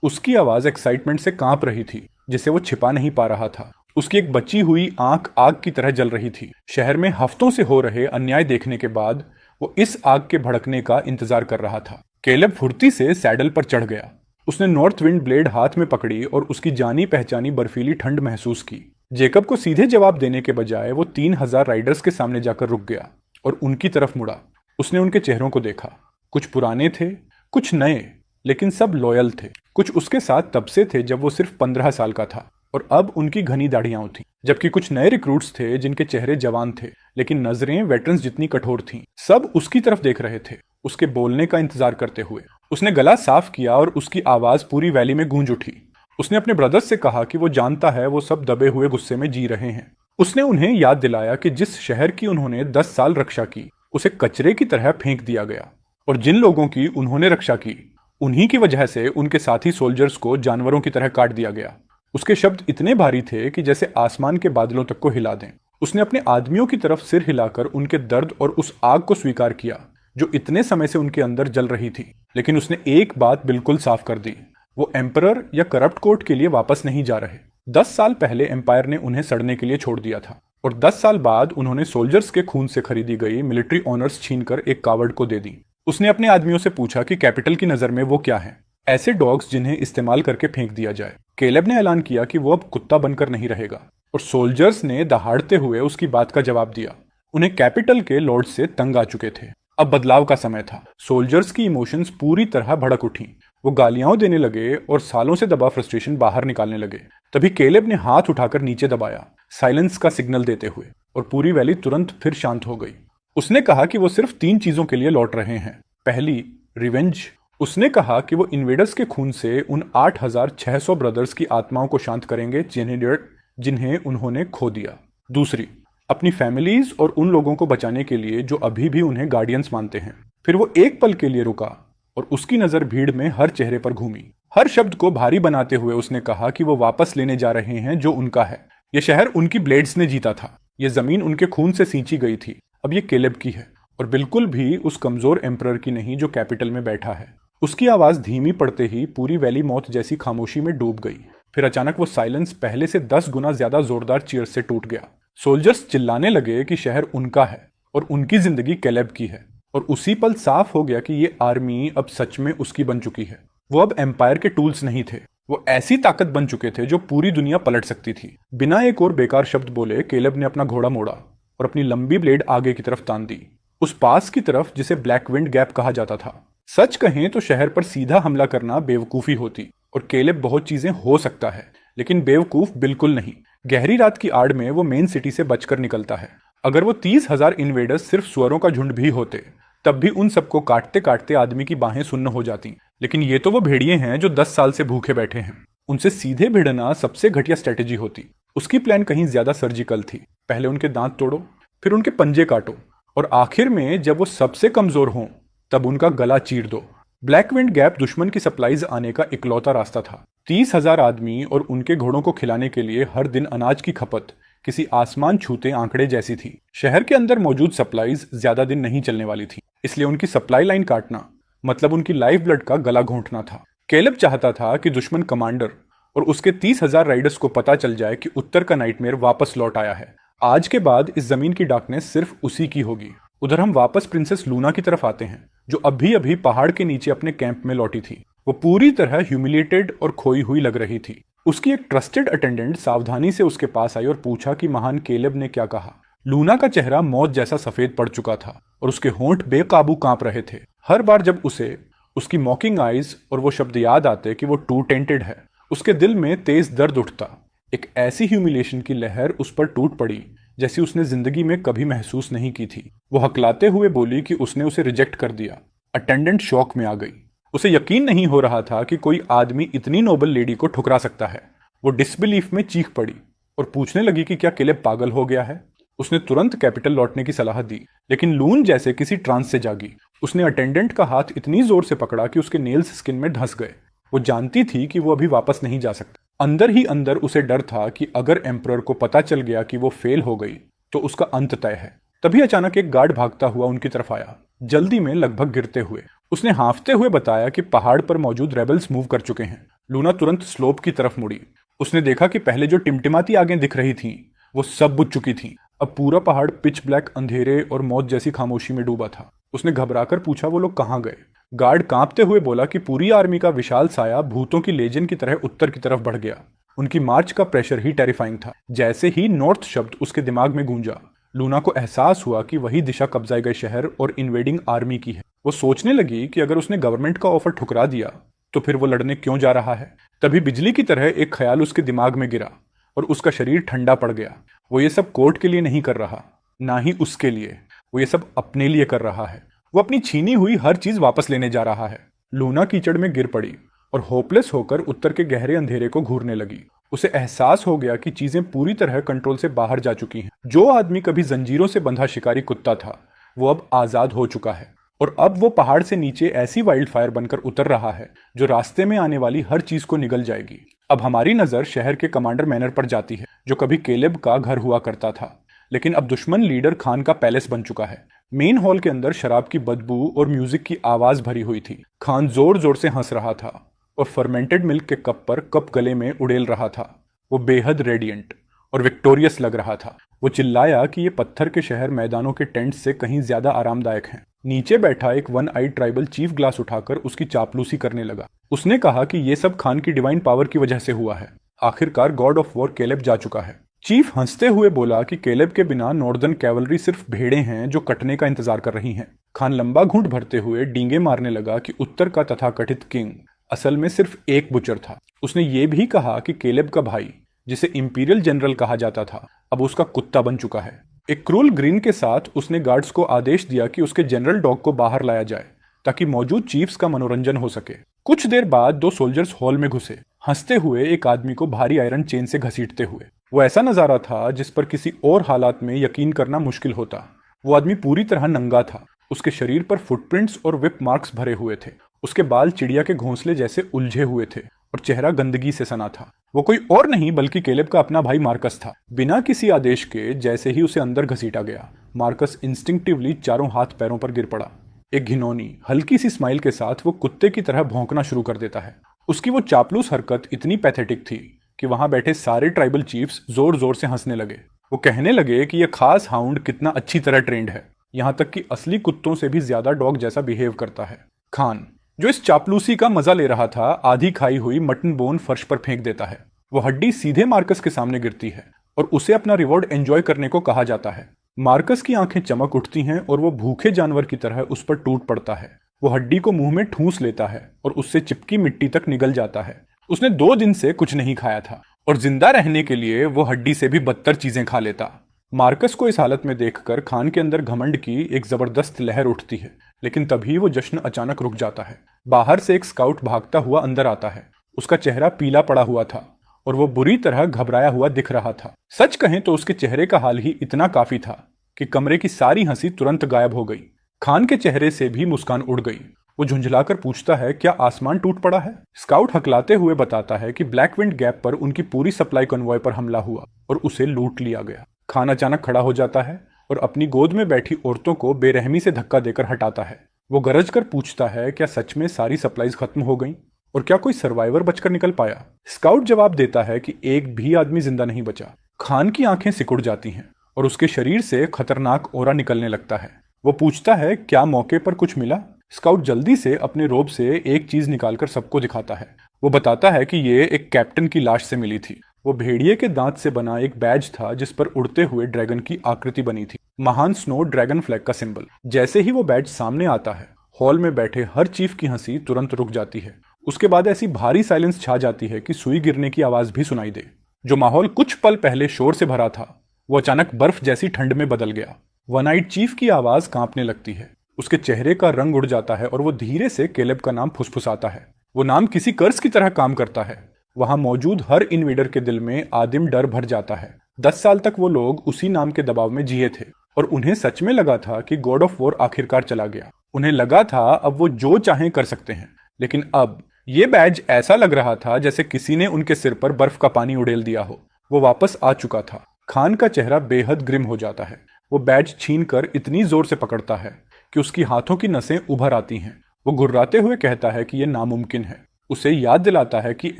Speaker 1: उसकी आवाज एक्साइटमेंट से कांप रही थी जिसे वो छिपा नहीं पा रहा था। उसकी एक बची हुई आंख आग की तरह जल रही थी। शहर में हफ्तों से हो रहे अन्याय देखने के बाद वो इस आग के भड़कने का इंतजार कर रहा था। केलेब फुर्ती से सैडल पर चढ़ गया। उसने नॉर्थ विंड ब्लेड हाथ में पकड़ी और उसकी जानी पहचानी बर्फीली ठंड महसूस की। जेकब को सीधे जवाब देने के बजाय वो 3,000 राइडर्स के सामने जाकर रुक गया और उनकी तरफ मुड़ा। उसने उनके चेहरों को देखा। कुछ पुराने थे, कुछ नए, लेकिन सब लॉयल थे। कुछ उसके साथ तब से थे जब वो सिर्फ 15 साल का था और अब उनकी घनी दाढ़ियां थीं, जबकि कुछ नए रिक्रूट्स थे जिनके चेहरे जवान थे लेकिन नजरें वेटरन्स जितनी कठोर थीं। सब उसकी तरफ देख रहे थे, उसके बोलने का इंतजार करते हुए। उसने गला साफ किया और उसकी आवाज पूरी वैली में गूंज उठी। उसने अपने ब्रदर्स से कहा कि वो जानता है वो सब दबे हुए गुस्से में जी रहे हैं। उसने उन्हें याद दिलाया कि जिस शहर की उन्होंने 10 साल रक्षा की उसे कचरे की तरह फेंक दिया गया, और जिन लोगों की उन्होंने रक्षा की उन्हीं की वजह से उनके साथी सोल्जर्स को जानवरों की तरह काट दिया गया। उसके शब्द इतने भारी थे कि जैसे आसमान के बादलों तक को हिला दें। उसने अपने आदमियों की तरफ सिर हिलाकर उनके दर्द और उस आग को स्वीकार किया जो इतने समय से उनके अंदर जल रही थी। लेकिन उसने एक बात बिल्कुल साफ कर दी, वो एम्परर या करप्ट कोर्ट के लिए वापस नहीं जा रहे। 10 साल पहले एम्पायर ने उन्हें सड़ने के लिए छोड़ दिया था और 10 साल बाद उन्होंने सोल्जर्स के खून से खरीदी गई मिलिट्री ऑनर्स छीनकर एक कावर्ड को दे दी। उसने अपने आदमियों से पूछा कि कैपिटल की नजर में वो क्या है, ऐसे डॉग्स जिन्हें इस्तेमाल करके फेंक दिया जाए। केलेब ने ऐलान किया कि वो अब कुत्ता बनकर नहीं रहेगा और सोल्जर्स ने दहाड़ते हुए उसकी बात का जवाब दिया। उन्हें कैपिटल के लॉर्ड से तंग आ चुके थे। अब बदलाव का समय था। सोल्जर्स की इमोशंस पूरी तरह भड़क उठी। वो गालियां देने लगे और सालों से दबा फ्रस्ट्रेशन बाहर निकालने लगे। तभी केलेब ने हाथ उठाकर नीचे दबाया, साइलेंस का सिग्नल देते हुए, और पूरी वैली तुरंत फिर शांत हो गई। उसने कहा कि वो सिर्फ 3 चीजों के लिए लौट रहे हैं। पहली, रिवेंज। उसने कहा कि वो इन्वेडर्स के खून से उन 8,600 ब्रदर्स की आत्माओं को शांत करेंगे जिन्हें उन्होंने खो दिया। दूसरी, अपनी फैमिलीज और उन लोगों को बचाने के लिए जो अभी भी उन्हें गार्डियंस मानते हैं। फिर वो एक पल के लिए रुका और उसकी नजर भीड़ में हर चेहरे पर घूमी। हर शब्द को भारी बनाते हुए उसने कहा कि वो वापस लेने जा रहे हैं जो उनका है। ये शहर उनकी ब्लेड्स ने जीता था, ये जमीन उनके खून से सींची गई थी, अब ये केलेब की है, और बिल्कुल भी उस कमजोर एम्परर की नहीं जो कैपिटल में बैठा है। उसकी आवाज धीमी पड़ते ही पूरी वैली मौत जैसी खामोशी में डूब गई। फिर अचानक वो साइलेंस पहले से 10 गुना ज्यादा जोरदार चीयर से टूट गया। सोल्जर्स चिल्लाने लगे कि शहर उनका है और उनकी जिंदगी केलेब की है, और उसी पल साफ हो गया कि ये आर्मी अब सच में उसकी बन चुकी है। वो अब एम्पायर के टूल्स नहीं थे, वो ऐसी ताकत बन चुके थे जो पूरी दुनिया पलट सकती थी। बिना एक और बेकार शब्द बोले केलेब ने अपना घोड़ा मोड़ा और अपनी लंबी ब्लेड आगे की तरफ तान दी, उस पास की तरफ जिसे ब्लैक विंड गैप कहा जाता था। सच कहें तो शहर पर सीधा हमला करना बेवकूफी होती, और केलेब बहुत चीजें हो सकता है लेकिन बेवकूफ बिल्कुल नहीं। गहरी रात की आड़ में वो मेन सिटी से बचकर निकलता है। अगर वो 30,000 इन्वेडर्स सिर्फ सुअरों का झुंड भी होते तब भी उन सबको काटते काटते आदमी की बाहें सुन्न हो जाती। लेकिन ये तो वो भेड़िए हैं जो 10 साल से भूखे बैठे हैं। उनसे सीधे भिड़ना सबसे घटिया स्ट्रेटेजी होती। उसकी प्लान कहीं ज्यादा सर्जिकल थी। पहले उनके दांत तोड़ो, फिर उनके पंजे काटो, और आखिर में जब वो सबसे कमजोर हों तब उनका गला चीर दो। ब्लैक विंड गैप दुश्मन की सप्लाईज आने का इकलौता रास्ता था। 30,000 आदमी और उनके घोड़ों को खिलाने के लिए हर दिन अनाज की खपत किसी आसमान छूते आंकड़े जैसी थी। शहर के अंदर मौजूद सप्लाईज ज्यादा दिन नहीं चलने वाली थी, इसलिए उनकी सप्लाई लाइन काटना मतलब उनकी लाइफ ब्लड का गला घोंटना था। केलेब चाहता था कि दुश्मन कमांडर और उसके 30,000 राइडर्स को पता चल जाए कि उत्तर का नाइटमेयर वापस लौट आया है। आज के बाद इस जमीन की डार्कनेस सिर्फ उसी की होगी। उधर हम वापस प्रिंसेस लूना की तरफ आते हैं, जो अभी अभी पहाड़ के नीचे अपने कैंप में लौटी थी। वो पूरी तरह ह्यूमिलेटेड और खोई हुई लग रही थी। उसकी एक ट्रस्टेड अटेंडेंट सावधानी से उसके पास आई और पूछा कि महान केलेब ने क्या कहा। लूना का चेहरा मौत जैसा सफेद पड़ चुका था और उसके होंठ बेकाबू कांप रहे थे। हर बार जब उसे उसकी मॉकिंग आईज और वो शब्द याद आते कि वो टू टेंटेड है, उसके दिल में तेज दर्द उठता। एक ऐसी ह्यूमिलेशन की लहर उस पर टूट पड़ी जैसी उसने जिंदगी में कभी महसूस नहीं की थी। वो हकलाते हुए बोली कि उसने उसे रिजेक्ट कर दिया। अटेंडेंट शॉक में आ गई। उसे यकीन नहीं हो रहा था कि कोई आदमी इतनी नोबल लेडी को ठुकरा सकता है। वो डिसबिलीफ में चीख पड़ी और पूछने लगी कि क्या केलेब पागल हो गया है। उसने तुरंत कैपिटल लौटने की सलाह दी, लेकिन लून जैसे किसी ट्रांस से जागी। उसने अटेंडेंट का हाथ इतनी जोर से पकड़ा कि उसके नेल्स स्किन में धंस गए। वो जानती थी कि वो अभी वापस नहीं जा सकती। अंदर ही अंदर उसे डर था कि अगर एम्परर को पता चल गया कि वो फेल हो गई तो उसका अंत तय है। तभी अचानक एक गार्ड भागता हुआ उनकी तरफ आया, जल्दी में लगभग गिरते हुए। उसने हांफते हुए बताया कि पहाड़ पर मौजूद रेबल्स मूव कर चुके हैं। लूना तुरंत स्लोप की तरफ मुड़ी। उसने देखा कि पहले जो टिमटिमाती आगें दिख रही थीं, वो सब बुझ चुकी थीं। अब पूरा पहाड़ पिच ब्लैक अंधेरे और मौत जैसी खामोशी में डूबा था। उसने घबराकर पूछा वो लोग कहाँ गए। गार्ड कांपते हुए बोला कि पूरी आर्मी का विशाल साया भूतों की लेजन की तरह उत्तर की तरफ बढ़ गया। उनकी मार्च का प्रेशर ही टेरिफाइंग था। जैसे ही नॉर्थ शब्द उसके दिमाग में गूंजा, लूना को एहसास हुआ कि वही दिशा कब्जाए गए शहर और इन्वेडिंग आर्मी की है। वो सोचने लगी कि अगर उसने गवर्नमेंट का ऑफर ठुकरा दिया तो फिर वो लड़ने क्यों जा रहा है। तभी बिजली की तरह एक ख्याल उसके दिमाग में गिरा और उसका शरीर ठंडा पड़ गया। वो ये सब कोर्ट के लिए नहीं कर रहा, ना ही उसके लिए, वो ये सब अपने लिए कर रहा है। वो अपनी छीनी हुई हर चीज वापस लेने जा रहा है। लूना कीचड़ में गिर पड़ी और होपलेस होकर उत्तर के गहरे अंधेरे को घूरने लगी। उसे एहसास हो गया कि चीजें पूरी तरह कंट्रोल से बाहर जा चुकी हैं। जो आदमी कभी जंजीरों से बंधा शिकारी कुत्ता था, वो अब आजाद हो चुका है और अब वो पहाड़ से नीचे ऐसी वाइल्ड फायर बनकर उतर रहा है जो रास्ते में आने वाली हर चीज को निगल जाएगी। अब हमारी नजर शहर के कमांडर मैनर पर जाती है, जो कभी केलेब का घर हुआ करता था, लेकिन अब दुश्मन लीडर खान का पैलेस बन चुका है। मेन हॉल के अंदर शराब की बदबू और म्यूजिक की आवाज भरी हुई थी। खान जोर जोर से हंस रहा था और फर्मेंटेड मिल्क के कप पर कप गले में उड़ेल रहा था। वो बेहद रेडियंट और विक्टोरियस लग रहा था। वो चिल्लाया कि ये पत्थर के शहर मैदानों के टेंट से कहीं ज्यादा आरामदायक हैं। नीचे बैठा एक वन आई ट्राइबल चीफ ग्लास उठाकर उसकी चापलूसी करने लगा। उसने कहा कि ये सब खान की डिवाइन पावर की वजह से हुआ है। आखिरकार गॉड ऑफ वॉर केलेब जा चुका है। चीफ हंसते हुए बोला कि केलेब के बिना नॉर्दर्न कैवलरी सिर्फ भेड़ें हैं जो कटने का इंतजार कर रही हैं। खान लंबा घूंट भरते हुए डींगे मारने लगा कि उत्तर का तथाकथित किंग असल में सिर्फ एक बुचर था। उसने ये भी कहा कि केलेब का भाई, जिसे इंपीरियल जनरल कहा जाता था, अब उसका कुत्ता बन चुका है। एक क्रूल ग्रीन के साथ उसने गार्ड्स को आदेश दिया कि उसके जनरल डॉग को बाहर लाया जाए ताकि मौजूद चीफ्स का मनोरंजन हो सके। कुछ देर बाद 2 सोल्जर्स हॉल में घुसे, हंसते हुए एक आदमी को भारी आयरन चेन से घसीटते हुए। वो ऐसा नजारा था जिस पर किसी और हालात में यकीन करना मुश्किल होता। वो आदमी पूरी तरह नंगा था। उसके शरीर पर फुटप्रिंट्स और विप मार्क्स भरे हुए थे। उसके बाल चिड़िया के घोंसले जैसे उलझे हुए थे और चेहरा गंदगी से सना था। वो कोई और नहीं बल्कि केलेब का अपना भाई मार्कस था। बिना किसी आदेश के जैसे ही उसे अंदर घसीटा गया, मार्कस इंस्टिंक्टिवली चारों हाथ पैरों पर गिर पड़ा। एक घिनौनी हल्की सी स्माइल के साथ वो कुत्ते की तरह भौंकना शुरू कर देता है। उसकी वो चापलूस हरकत इतनी पैथेटिक थी कि वहां बैठे सारे ट्राइबल चीफ्स जोर जोर से हंसने लगे। वो कहने लगे कि यह खास हाउंड कितना अच्छी तरह ट्रेंड है, यहां तक कि असली कुत्तों से भी ज्यादा डॉग जैसा बिहेव करता है। खान, जो इस चापलूसी का मजा ले रहा था, आधी खाई हुई मटन बोन फर्श पर फेंक देता है। वो हड्डी सीधे मार्कस के सामने गिरती है और उसे अपना रिवॉर्ड एंजॉय करने को कहा जाता है। मार्कस की आंखें चमक उठती हैं और वो भूखे जानवर की तरह उस पर टूट पड़ता है। वो हड्डी को मुंह में ठूंस लेता है और उससे चिपकी मिट्टी तक निगल जाता है। उसने 2 दिन से कुछ नहीं खाया था और जिंदा रहने के लिए वो हड्डी से भी बदतर चीजें खा लेता। मार्कस को इस हालत में देखकर खान के अंदर घमंड की एक जबरदस्त लहर उठती है, लेकिन तभी वो जश्न अचानक रुक जाता है। बाहर से एक स्काउट भागता हुआ अंदर आता है। उसका चेहरा पीला पड़ा हुआ था और वो बुरी तरह घबराया हुआ दिख रहा था। सच कहें तो उसके चेहरे का हाल ही इतना काफी था कि कमरे की सारी हंसी तुरंत गायब हो गई। खान के चेहरे से भी मुस्कान उड़ गई। वो झुंझलाकर पूछता है, क्या आसमान टूट पड़ा है? स्काउट हकलाते हुए बताता है कि ब्लैक विंड गैप पर उनकी पूरी सप्लाई कन्वॉय पर हमला हुआ और उसे लूट लिया गया। खान अचानक खड़ा हो जाता है और अपनी गोद में बैठी औरतों को बेरहमी से धक्का देकर हटाता है। वो गरज कर पूछता है, क्या सच में सारी सप्लाईज खत्म हो गई और क्या कोई सर्वाइवर बचकर निकल पाया? स्काउट जवाब देता है कि एक भी आदमी जिंदा नहीं बचा। खान की आंखें सिकुड़ जाती हैं और उसके शरीर से खतरनाक ओरा निकलने लगता है। वो पूछता है, क्या मौके पर कुछ मिला? स्काउट जल्दी से अपने रोब से एक चीज निकालकर सबको दिखाता है। वो बताता है कि ये एक कैप्टन की लाश से मिली थी। वो भेड़िए के दांत से बना एक बैज था जिस पर उड़ते हुए ड्रैगन की आकृति बनी थी, महान स्नो ड्रैगन फ्लैग का सिंबल। जैसे ही वो बैज सामने आता है, हॉल में बैठे हर चीफ की हंसी तुरंत रुक जाती है। उसके बाद ऐसी भारी साइलेंस छा जाती है कि सुई गिरने की आवाज भी सुनाई दे। जो माहौल कुछ पल पहले शोर से भरा था, वो अचानक बर्फ जैसी ठंड में बदल गया। वन आइड चीफ की आवाज कांपने लगती है। उसके चेहरे का रंग उड़ जाता है और वो धीरे से केलेब का नाम फुसफुसाता है। वो नाम किसी कर्ज की तरह काम करता है। वहां मौजूद हर इन्वेडर के दिल में आदिम डर भर जाता है। 10 साल तक वो लोग उसी नाम के दबाव में जिए थे और उन्हें सच में लगा था कि गॉड ऑफ वॉर आखिरकार चला गया। उन्हें लगा था अब वो जो चाहें कर सकते हैं, लेकिन अब ये बैज ऐसा लग रहा था जैसे किसी ने उनके सिर पर बर्फ का पानी उड़ेल दिया हो। वो वापस आ चुका था। खान का चेहरा बेहद ग्रिम हो जाता है। वो बैज छीनकर इतनी जोर से पकड़ता है कि उसकी हाथों की नसें उभर आती हैं। वो गुर्राते हुए कहता है कि यह नामुमकिन है। उसे याद दिलाता है कि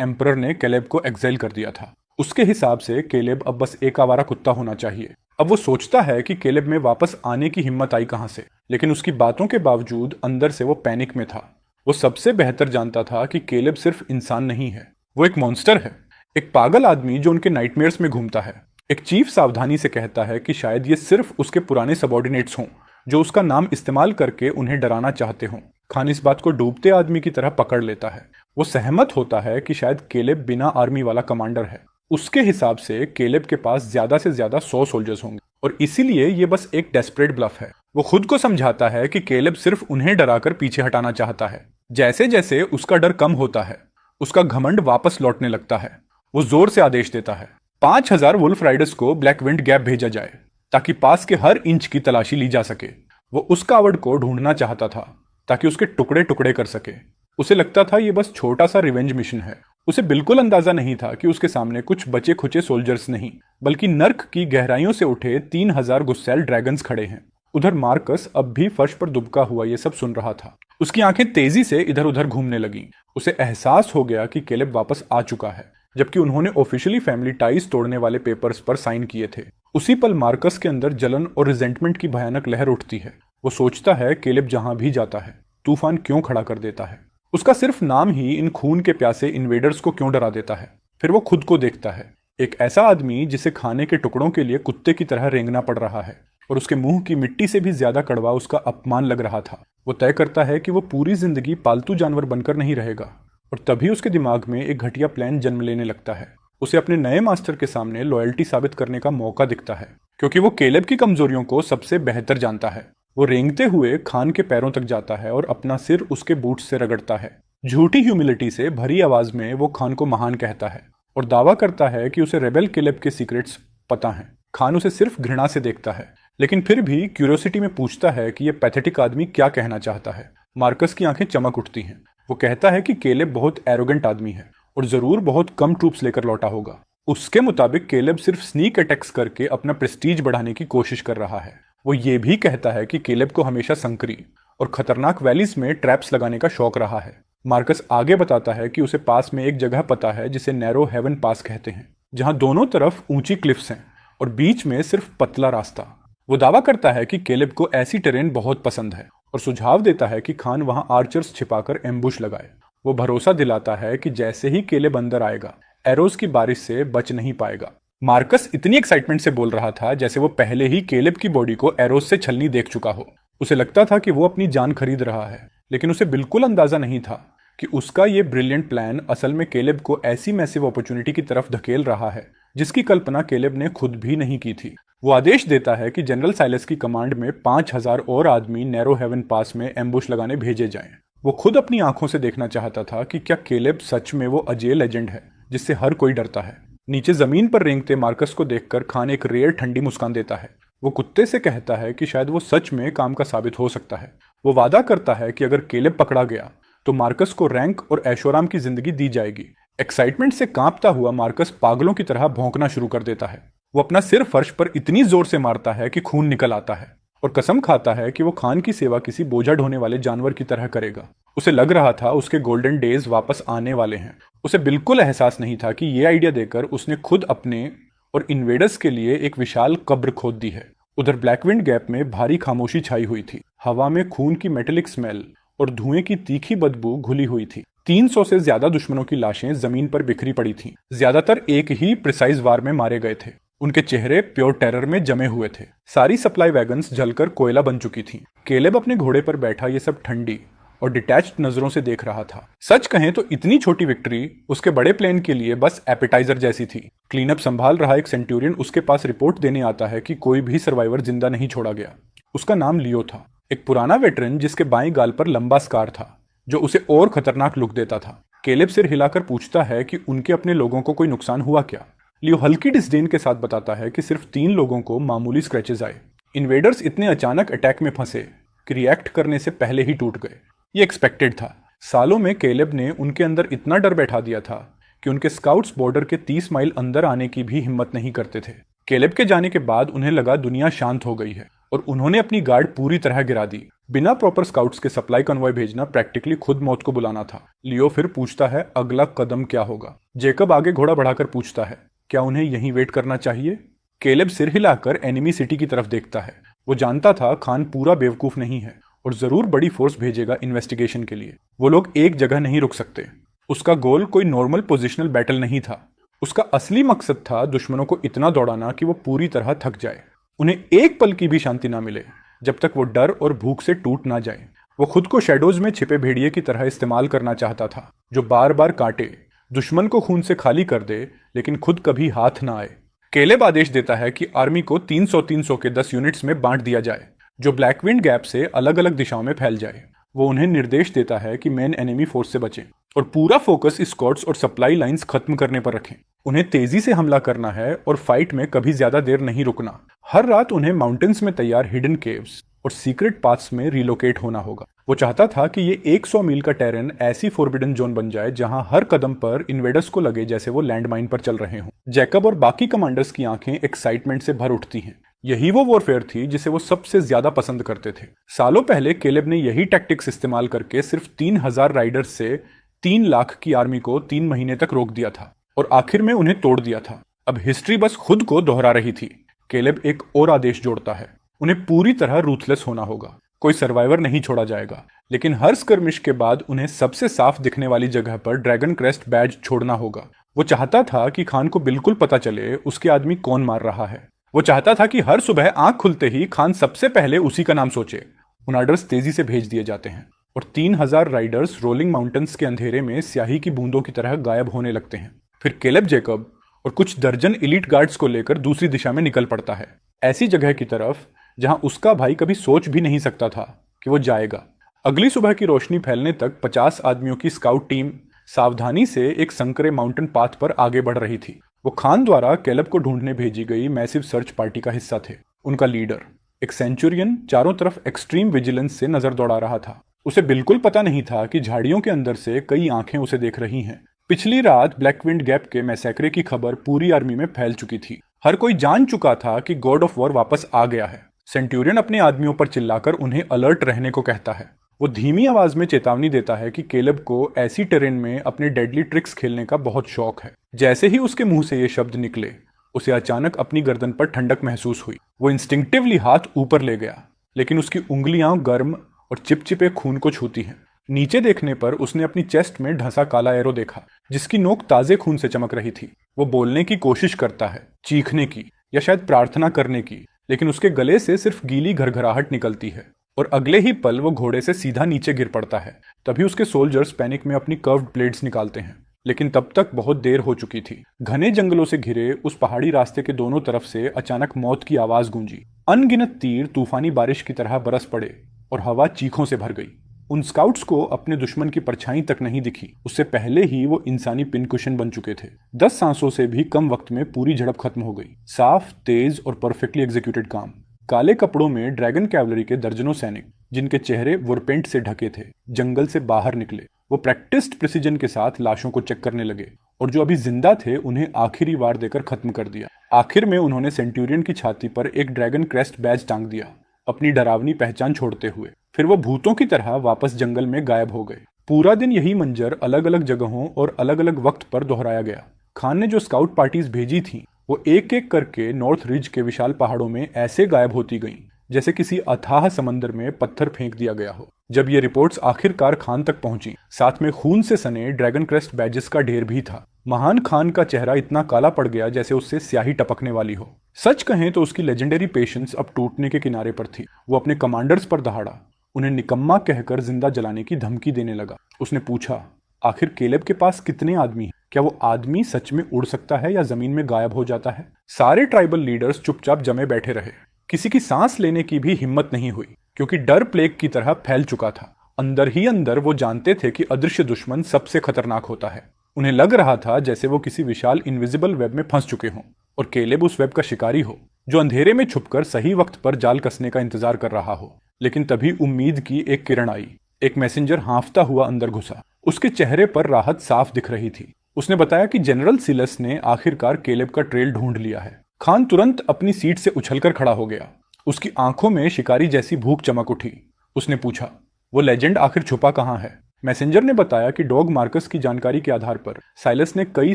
Speaker 1: एम्परर ने केलेब को एक्साइल कर दिया था। उसके हिसाब से केलेब अब बस एक आवारा कुत्ता होना चाहिए। अब वो सोचता है कि केलेब में वापस आने की हिम्मत आई कहां से, लेकिन उसकी बातों के बावजूद अंदर से वो पैनिक में था। वो सबसे बेहतर जानता था कि केलेब सिर्फ इंसान नहीं है, वो एक मॉन्स्टर है। एक पागल आदमी जो उनके नाइटमेयर्स में घूमता है। एक चीफ सावधानी से कहता है कि शायद ये सिर्फ उसके पुराने सबॉर्डिनेट्स हों जो उसका नाम इस्तेमाल करके उन्हें डराना चाहते हों। खान इस बात को डूबते आदमी की तरह पकड़ लेता है। वो सहमत होता है कि शायद केलेब बिना आर्मी वाला कमांडर है। उसके हिसाब से केलेब के पास ज्यादा से ज्यादा 100 सोल्जर्स होंगे और इसीलिए ये बस एक डेस्परेट ब्लफ है। वो खुद को समझाता है कि केलेब सिर्फ उन्हें डराकर पीछे हटाना चाहता है। जैसे जैसे उसका डर कम होता है, उसका घमंड वापस लौटने लगता है। वो जोर से आदेश देता है 5000 वुल्फ राइडर्स को ब्लैक विंड गैप भेजा जाए ताकि पास के हर इंच की तलाशी ली जा सके। वो उस कावड़ को ढूंढना चाहता था ताकि उसके टुकड़े टुकड़े कर सके। उसे लगता था ये बस छोटा सा रिवेंज मिशन है। उसे बिल्कुल अंदाजा नहीं था कि उसके सामने कुछ बचे खुचे सोल्जर्स नहीं बल्कि नर्क की गहराइयों से उठे 3000 गुस्सैल ड्रैगन्स खड़े हैं। उधर मार्कस अब भी फर्श पर दुबका हुआ ये सब सुन रहा था। उसकी आंखें तेजी से इधर उधर घूमने लगीं। उसे एहसास हो गया कि केलेब वापस आ चुका है, जबकि उन्होंने ऑफिशियली फैमिली टाइज तोड़ने वाले पेपर्स पर साइन किए थे। उसी पल मार्कस के अंदर जलन और रिजेंटमेंट की भयानक लहर उठती है। वो सोचता है केलेब जहां भी जाता है तूफान क्यों खड़ा कर देता है। उसका सिर्फ नाम ही इन खून के प्यासे इन्वेडर्स को क्यों डरा देता है। फिर वो खुद को देखता है, एक ऐसा आदमी जिसे खाने के टुकड़ों के लिए कुत्ते की तरह रेंगना पड़ रहा है और उसके मुंह की मिट्टी से भी ज्यादा कड़वा उसका अपमान लग रहा था। वो तय करता है कि वो पूरी जिंदगी पालतू जानवर बनकर नहीं रहेगा और तभी उसके दिमाग में एक घटिया प्लान जन्म लेने लगता है। उसे अपने नए मास्टर के सामने लॉयल्टी साबित करने का मौका दिखता है क्योंकि वो केलेब की कमजोरियों को सबसे बेहतर जानता है। वो रेंगते हुए खान के पैरों तक जाता है और अपना सिर उसके बूट से रगड़ता है। झूठी ह्यूमिलिटी से भरी आवाज में वो खान को महान कहता है और दावा करता है कि उसे रेबेल केलेब के सीक्रेट्स पता हैं। खान उसे सिर्फ घृणा से देखता है लेकिन फिर भी क्यूरियोसिटी में पूछता है कि यह पैथेटिक आदमी क्या कहना चाहता है। मार्कस की आंखें चमक उठती हैं। वो कहता है कि केलेब बहुत एरोगेंट आदमी है और जरूर बहुत कम ट्रूप्स लेकर लौटा होगा। उसके मुताबिक केलेब सिर्फ स्नीक अटैक्स करके अपना प्रेस्टीज बढ़ाने की कोशिश कर रहा है। वो ये भी कहता है कि केलेब को हमेशा संकरी और खतरनाक वैलीज में ट्रैप्स लगाने का शौक रहा है। मार्कस आगे बताता है कि उसे पास में एक जगह पता है जिसे नैरो हेवन पास कहते हैं, जहां दोनों तरफ ऊंची क्लिफ्स हैं और बीच में सिर्फ पतला रास्ता। वो दावा करता है कि केलेब को ऐसी टेरेन बहुत पसंद है और सुझाव देता है कि खान वहां आर्चर्स छिपाकर एम्बुश लगाए। वो भरोसा दिलाता है कि जैसे ही केलेब अंदर आएगा एरोज की बारिश से बच नहीं पाएगा। मार्कस इतनी एक्साइटमेंट से बोल रहा था जैसे वो पहले ही केलेब की बॉडी को एरोज से छलनी देख चुका हो। उसे लगता था कि वो अपनी जान खरीद रहा है, लेकिन उसे बिल्कुल अंदाजा नहीं था कि उसका ये ब्रिलियंट प्लान असल में केलेब को ऐसी मैसिव अपॉर्चुनिटी की तरफ धकेल रहा है जिसकी कल्पना केलेब ने खुद भी नहीं की थी। वो आदेश देता है कि जनरल साइलस की कमांड में 5000 और आदमी नैरो हेवन पास में एम्बुश लगाने भेजे जाएं। वो खुद अपनी आंखों से देखना चाहता था कि क्या केलेब सच में वो अजय लेजेंड है जिससे हर कोई डरता है। नीचे जमीन पर रेंगते मार्कस को देखकर खान एक रेयर ठंडी मुस्कान देता है। वो कुत्ते से कहता है कि शायद वो सच में काम का साबित हो सकता है। वो वादा करता है कि अगर केलेब पकड़ा गया तो मार्कस को रैंक और ऐशोराम की जिंदगी दी जाएगी। एक्साइटमेंट से कांपता हुआ मार्कस पागलों की तरह भौंकना शुरू कर देता है। वो अपना सिर फर्श पर इतनी जोर से मारता है कि खून निकल आता है और कसम खाता है कि वो खान की सेवा किसी बोझा ढोने वाले जानवर की तरह करेगा। उसे लग रहा था उसके गोल्डन डेज वापस आने वाले हैं। उसे बिल्कुल एहसास नहीं था कि ये आइडिया देकर उसने खुद अपने और इन्वेडर्स के लिए एक विशाल कब्र खोद दी है। उधर ब्लैकविंड गैप में भारी खामोशी छाई हुई थी। हवा में खून की मेटेलिक स्मेल और धुएं की तीखी बदबू घुली हुई थी। 300 से ज्यादा दुश्मनों की लाशें जमीन पर बिखरी पड़ी थीं। ज्यादातर एक ही प्रिसाइज वार में मारे गए थे। उनके चेहरे प्योर टेरर में जमे हुए थे। सारी सप्लाई वैगन्स जलकर कोयला बन चुकी थीं। केलेब अपने घोड़े पर बैठा ये सब ठंडी और डिटैच्ड नजरों से देख रहा था। सच कहें तो इतनी छोटी विक्ट्री उसके बड़े प्लेन के लिए बस एपेटाइजर जैसी थी। क्लीनअप संभाल रहा एक सेंट्यूरियन उसके पास रिपोर्ट देने आता है कि कोई भी सर्वाइवर जिंदा नहीं छोड़ा गया। उसका नाम लियो था, एक पुराना वेटरन जिसके बाएं गाल पर लंबा स्कार था जो उसे और खतरनाक लुक देता था। केलेब सिर हिलाकर पूछता है कि उनके अपने लोगों को कोई नुकसान हुआ क्या। लियो हल्की डिस्डेन के साथ बताता है कि सिर्फ 3 लोगों को मामूली स्क्रैचेस आए। इन्वेडर्स इतने अचानक अटैक में फंसे कि रिएक्ट करने से पहले ही टूट गए। ये एक्सपेक्टेड था। सालों में केलेब ने उनके अंदर इतना डर बैठा दिया था कि उनके स्काउट्स बॉर्डर के 30 माइल अंदर आने की भी हिम्मत नहीं करते थे। केलेब के जाने के बाद उन्हें लगा दुनिया शांत हो गई है और उन्होंने अपनी गार्ड पूरी तरह गिरा दी। बिना प्रॉपर स्काउट्स के सप्लाई कन्वॉय भेजना प्रैक्टिकली खुद मौत को बुलाना था। लियो फिर पूछता है अगला कदम क्या होगा। जेकब आगे घोड़ा बढ़ाकर पूछता है क्या उन्हें यहीं वेट करना चाहिए। केलेब सिर हिलाकर एनिमी सिटी की तरफ देखता है। वो जानता था खान पूरा बेवकूफ नहीं है और जरूर बड़ी फोर्स भेजेगा इन्वेस्टिगेशन के लिए। वो लोग एक जगह नहीं रुक सकते। उसका गोल कोई नॉर्मल पोजिशनल बैटल नहीं था। उसका असली मकसद था दुश्मनों को इतना दौड़ाना कि वो पूरी तरह थक जाए, उन्हें एक पल की भी शांति ना मिले जब तक वो डर और भूख से टूट ना जाए। वो खुद को शैडोज में छिपे भेड़िए की तरह इस्तेमाल करना चाहता था, जो बार बार काटे, दुश्मन को खून से खाली कर दे, लेकिन खुद कभी हाथ ना आए। केलेब आदेश देता है कि आर्मी को 300-300 के 10 यूनिट्स में बांट दिया जाए, जो ब्लैकविंड गैप से अलग अलग दिशाओं में फैल जाए। वो उन्हें निर्देश देता है कि मेन एनिमी फोर्स से बचें और पूरा फोकस स्क्वाड्स और सप्लाई लाइंस खत्म करने पर रखें। उन्हें तेजी से हमला करना है और फाइट में कभी ज्यादा देर नहीं रुकना। हर रात उन्हें माउंटेन्स में तैयार हिडन केव्स और सीक्रेट पाथ्स में रिलोकेट होना होगा। वो चाहता था कि ये 100 मील का टेरेन ऐसी फोरबिडन जोन बन जाए जहां हर कदम पर इन्वेडर्स को लगे जैसे वो लैंडमाइन पर चल रहे हों। जैकब और बाकी कमांडर्स की आंखें एक्साइटमेंट से भर उठती हैं। यही वो वॉरफेयर थी जिसे वो सबसे ज्यादा पसंद करते थे। सालों पहले केलेब ने यही टैक्टिक्स इस्तेमाल करके सिर्फ 3000 राइडर्स से 3 लाख की आर्मी को 3 महीने तक रोक दिया था और आखिर में उन्हें तोड़ दिया था। अब हिस्ट्री बस खुद को दोहरा रही थी। केलेब एक और आदेश जोड़ता है, उन्हें पूरी तरह रूथलेस होना होगा। कोई सर्वाइवर नहीं छोड़ा जाएगा, लेकिन हर स्कर्मिश के बाद उन्हें सबसे साफ दिखने वाली जगह पर ड्रैगन क्रेस्ट बैज छोड़ना होगा। वो चाहता था कि खान को बिल्कुल पता चले उसके आदमी कौन मार रहा है। वो चाहता था कि हर सुबह आंख खुलते ही खान सबसे पहले उसी का नाम सोचे। उन ऑर्डर्स तेजी से भेज दिए जाते हैं और 3000 राइडर्स रोलिंग माउंटेन्स के अंधेरे में स्याही की बूंदों की तरह गायब होने लगते हैं। फिर केलेब जैकब और कुछ दर्जन एलीट गार्ड्स को लेकर दूसरी दिशा में निकल पड़ता है, ऐसी जगह की तरफ जहां उसका भाई कभी सोच भी नहीं सकता था कि वो जाएगा। अगली सुबह की रोशनी फैलने तक 50 आदमियों की स्काउट टीम सावधानी से एक संकरे माउंटेन पाथ पर आगे बढ़ रही थी। वो खान द्वारा केलेब को ढूंढने भेजी गई मैसिव सर्च पार्टी का हिस्सा थे। उनका लीडर, एक सेंचुरियन, चारों तरफ एक्सट्रीम विजिलेंस से नजर दौड़ा रहा था। उसे बिल्कुल पता नहीं था कि झाड़ियों के अंदर से कई आंखें उसे देख रही हैं। पिछली रात ब्लैकविंड गैप के मैसेक्रे की खबर पूरी आर्मी में फैल चुकी थी। हर कोई जान चुका था कि गॉड ऑफ वॉर वापस आ गया है। सेंटूरियन अपने आदमियों पर चिल्लाकर उन्हें अलर्ट रहने को कहता है। वो धीमी आवाज में चेतावनी देता है कि केलेब को ऐसी टेरेन में अपने डेडली ट्रिक्स खेलने का बहुत शौक है। जैसे ही उसके मुंह से ये शब्द निकले, उसे अचानक अपनी गर्दन पर ठंडक महसूस हुई। वो इंस्टिंक्टिवली हाथ ऊपर ले गया, लेकिन उसकी उंगलियां गर्म और चिपचिपे खून को छूती हैं। नीचे देखने पर उसने अपनी चेस्ट में ढसा काला एरो देखा, जिसकी नोक ताजे खून से चमक रही थी। वो बोलने की कोशिश करता है, चीखने की या शायद प्रार्थना करने की, लेकिन उसके गले से सिर्फ गीली घरघराहट निकलती है और अगले ही पल वो घोड़े से सीधा नीचे गिर पड़ता है। तभी उसके सोल्जर्स पैनिक में अपनी कर्व्ड ब्लेड्स निकालते हैं, लेकिन तब तक बहुत देर हो चुकी थी। घने जंगलों से घिरे उस पहाड़ी रास्ते के दोनों तरफ से अचानक मौत की आवाज गूंजी। अनगिनत तीर तूफानी बारिश की तरह बरस पड़े और हवा चीखों से भर गई। उन स्काउट्स को अपने दुश्मन की परछाई तक नहीं दिखी। उससे पहले ही वो इंसानी पिनकुशन बन चुके थे। 10 सांसों से भी कम वक्त में पूरी झड़प खत्म हो गई। साफ, तेज और परफेक्टली एग्जीक्यूटेड काम। काले कपड़ों में ड्रैगन कैवलरी के दर्जनों सैनिक, जिनके चेहरे वुरपेंट से ढके थे, जंगल से बाहर निकले। वो प्रैक्टिस्ड प्रिसीजन के साथ लाशों को चेक करने लगे और जो अभी जिंदा थे उन्हें आखिरी वार देकर खत्म कर दिया। आखिर में उन्होंने सेंटूरियन की छाती पर एक ड्रैगन क्रेस्ट बैज टांग दिया, अपनी डरावनी पहचान छोड़ते हुए। फिर वो भूतों की तरह वापस जंगल में गायब हो गए। पूरा दिन यही मंजर अलग अलग जगहों और अलग अलग वक्त पर दोहराया गया। खान ने जो स्काउट पार्टीज भेजी थीं, वो एक एक करके नॉर्थ रिज के विशाल पहाड़ों में ऐसे गायब होती गईं जैसे किसी अथाह समंदर में पत्थर फेंक दिया गया हो। जब ये रिपोर्ट्स आखिरकार खान तक पहुंची, साथ में खून से सने ड्रैगन क्रेस्ट बैजेस का ढेर भी था। महान खान का चेहरा इतना काला पड़ गया जैसे उससे स्याही टपकने वाली हो। सच कहें तो उसकी लेजेंडरी पेशेंस अब टूटने के किनारे पर थी। वो अपने कमांडर्स पर दहाड़ा, उन्हें निकम्मा कहकर जिंदा जलाने की धमकी देने लगा। उसने पूछा, आखिर केलेब के पास कितने आदमी हैं? क्या वो आदमी सच में उड़ सकता है या जमीन में गायब हो जाता है? सारे ट्राइबल लीडर्स चुपचाप जमे बैठे रहे। किसी की सांस लेने की भी हिम्मत नहीं हुई, क्योंकि डर प्लेग की तरह फैल चुका था। अंदर ही अंदर वो जानते थे कि अदृश्य दुश्मन सबसे खतरनाक होता है। उन्हें लग रहा था जैसे वो किसी विशाल इनविजिबल वेब में फंस चुके हों और केलेब उस वेब का शिकारी हो, जो अंधेरे में छुपकर सही वक्त पर जाल कसने का इंतजार कर रहा हो। लेकिन तभी उम्मीद की एक किरण आई। एक मैसेंजर हाँफता हुआ अंदर घुसा। उसके चेहरे पर राहत साफ दिख रही थी। उसने बताया कि जनरल सिलस ने आखिरकार केलेब का ट्रेल ढूंढ लिया है। खान तुरंत अपनी सीट से उछलकर खड़ा हो गया। उसकी आंखों में शिकारी जैसी भूख चमक उठी। उसने पूछा, वो लेजेंड आखिर छुपा कहाँ है? मैसेंजर ने बताया कि डॉग मार्कस की जानकारी के आधार पर साइलस ने कई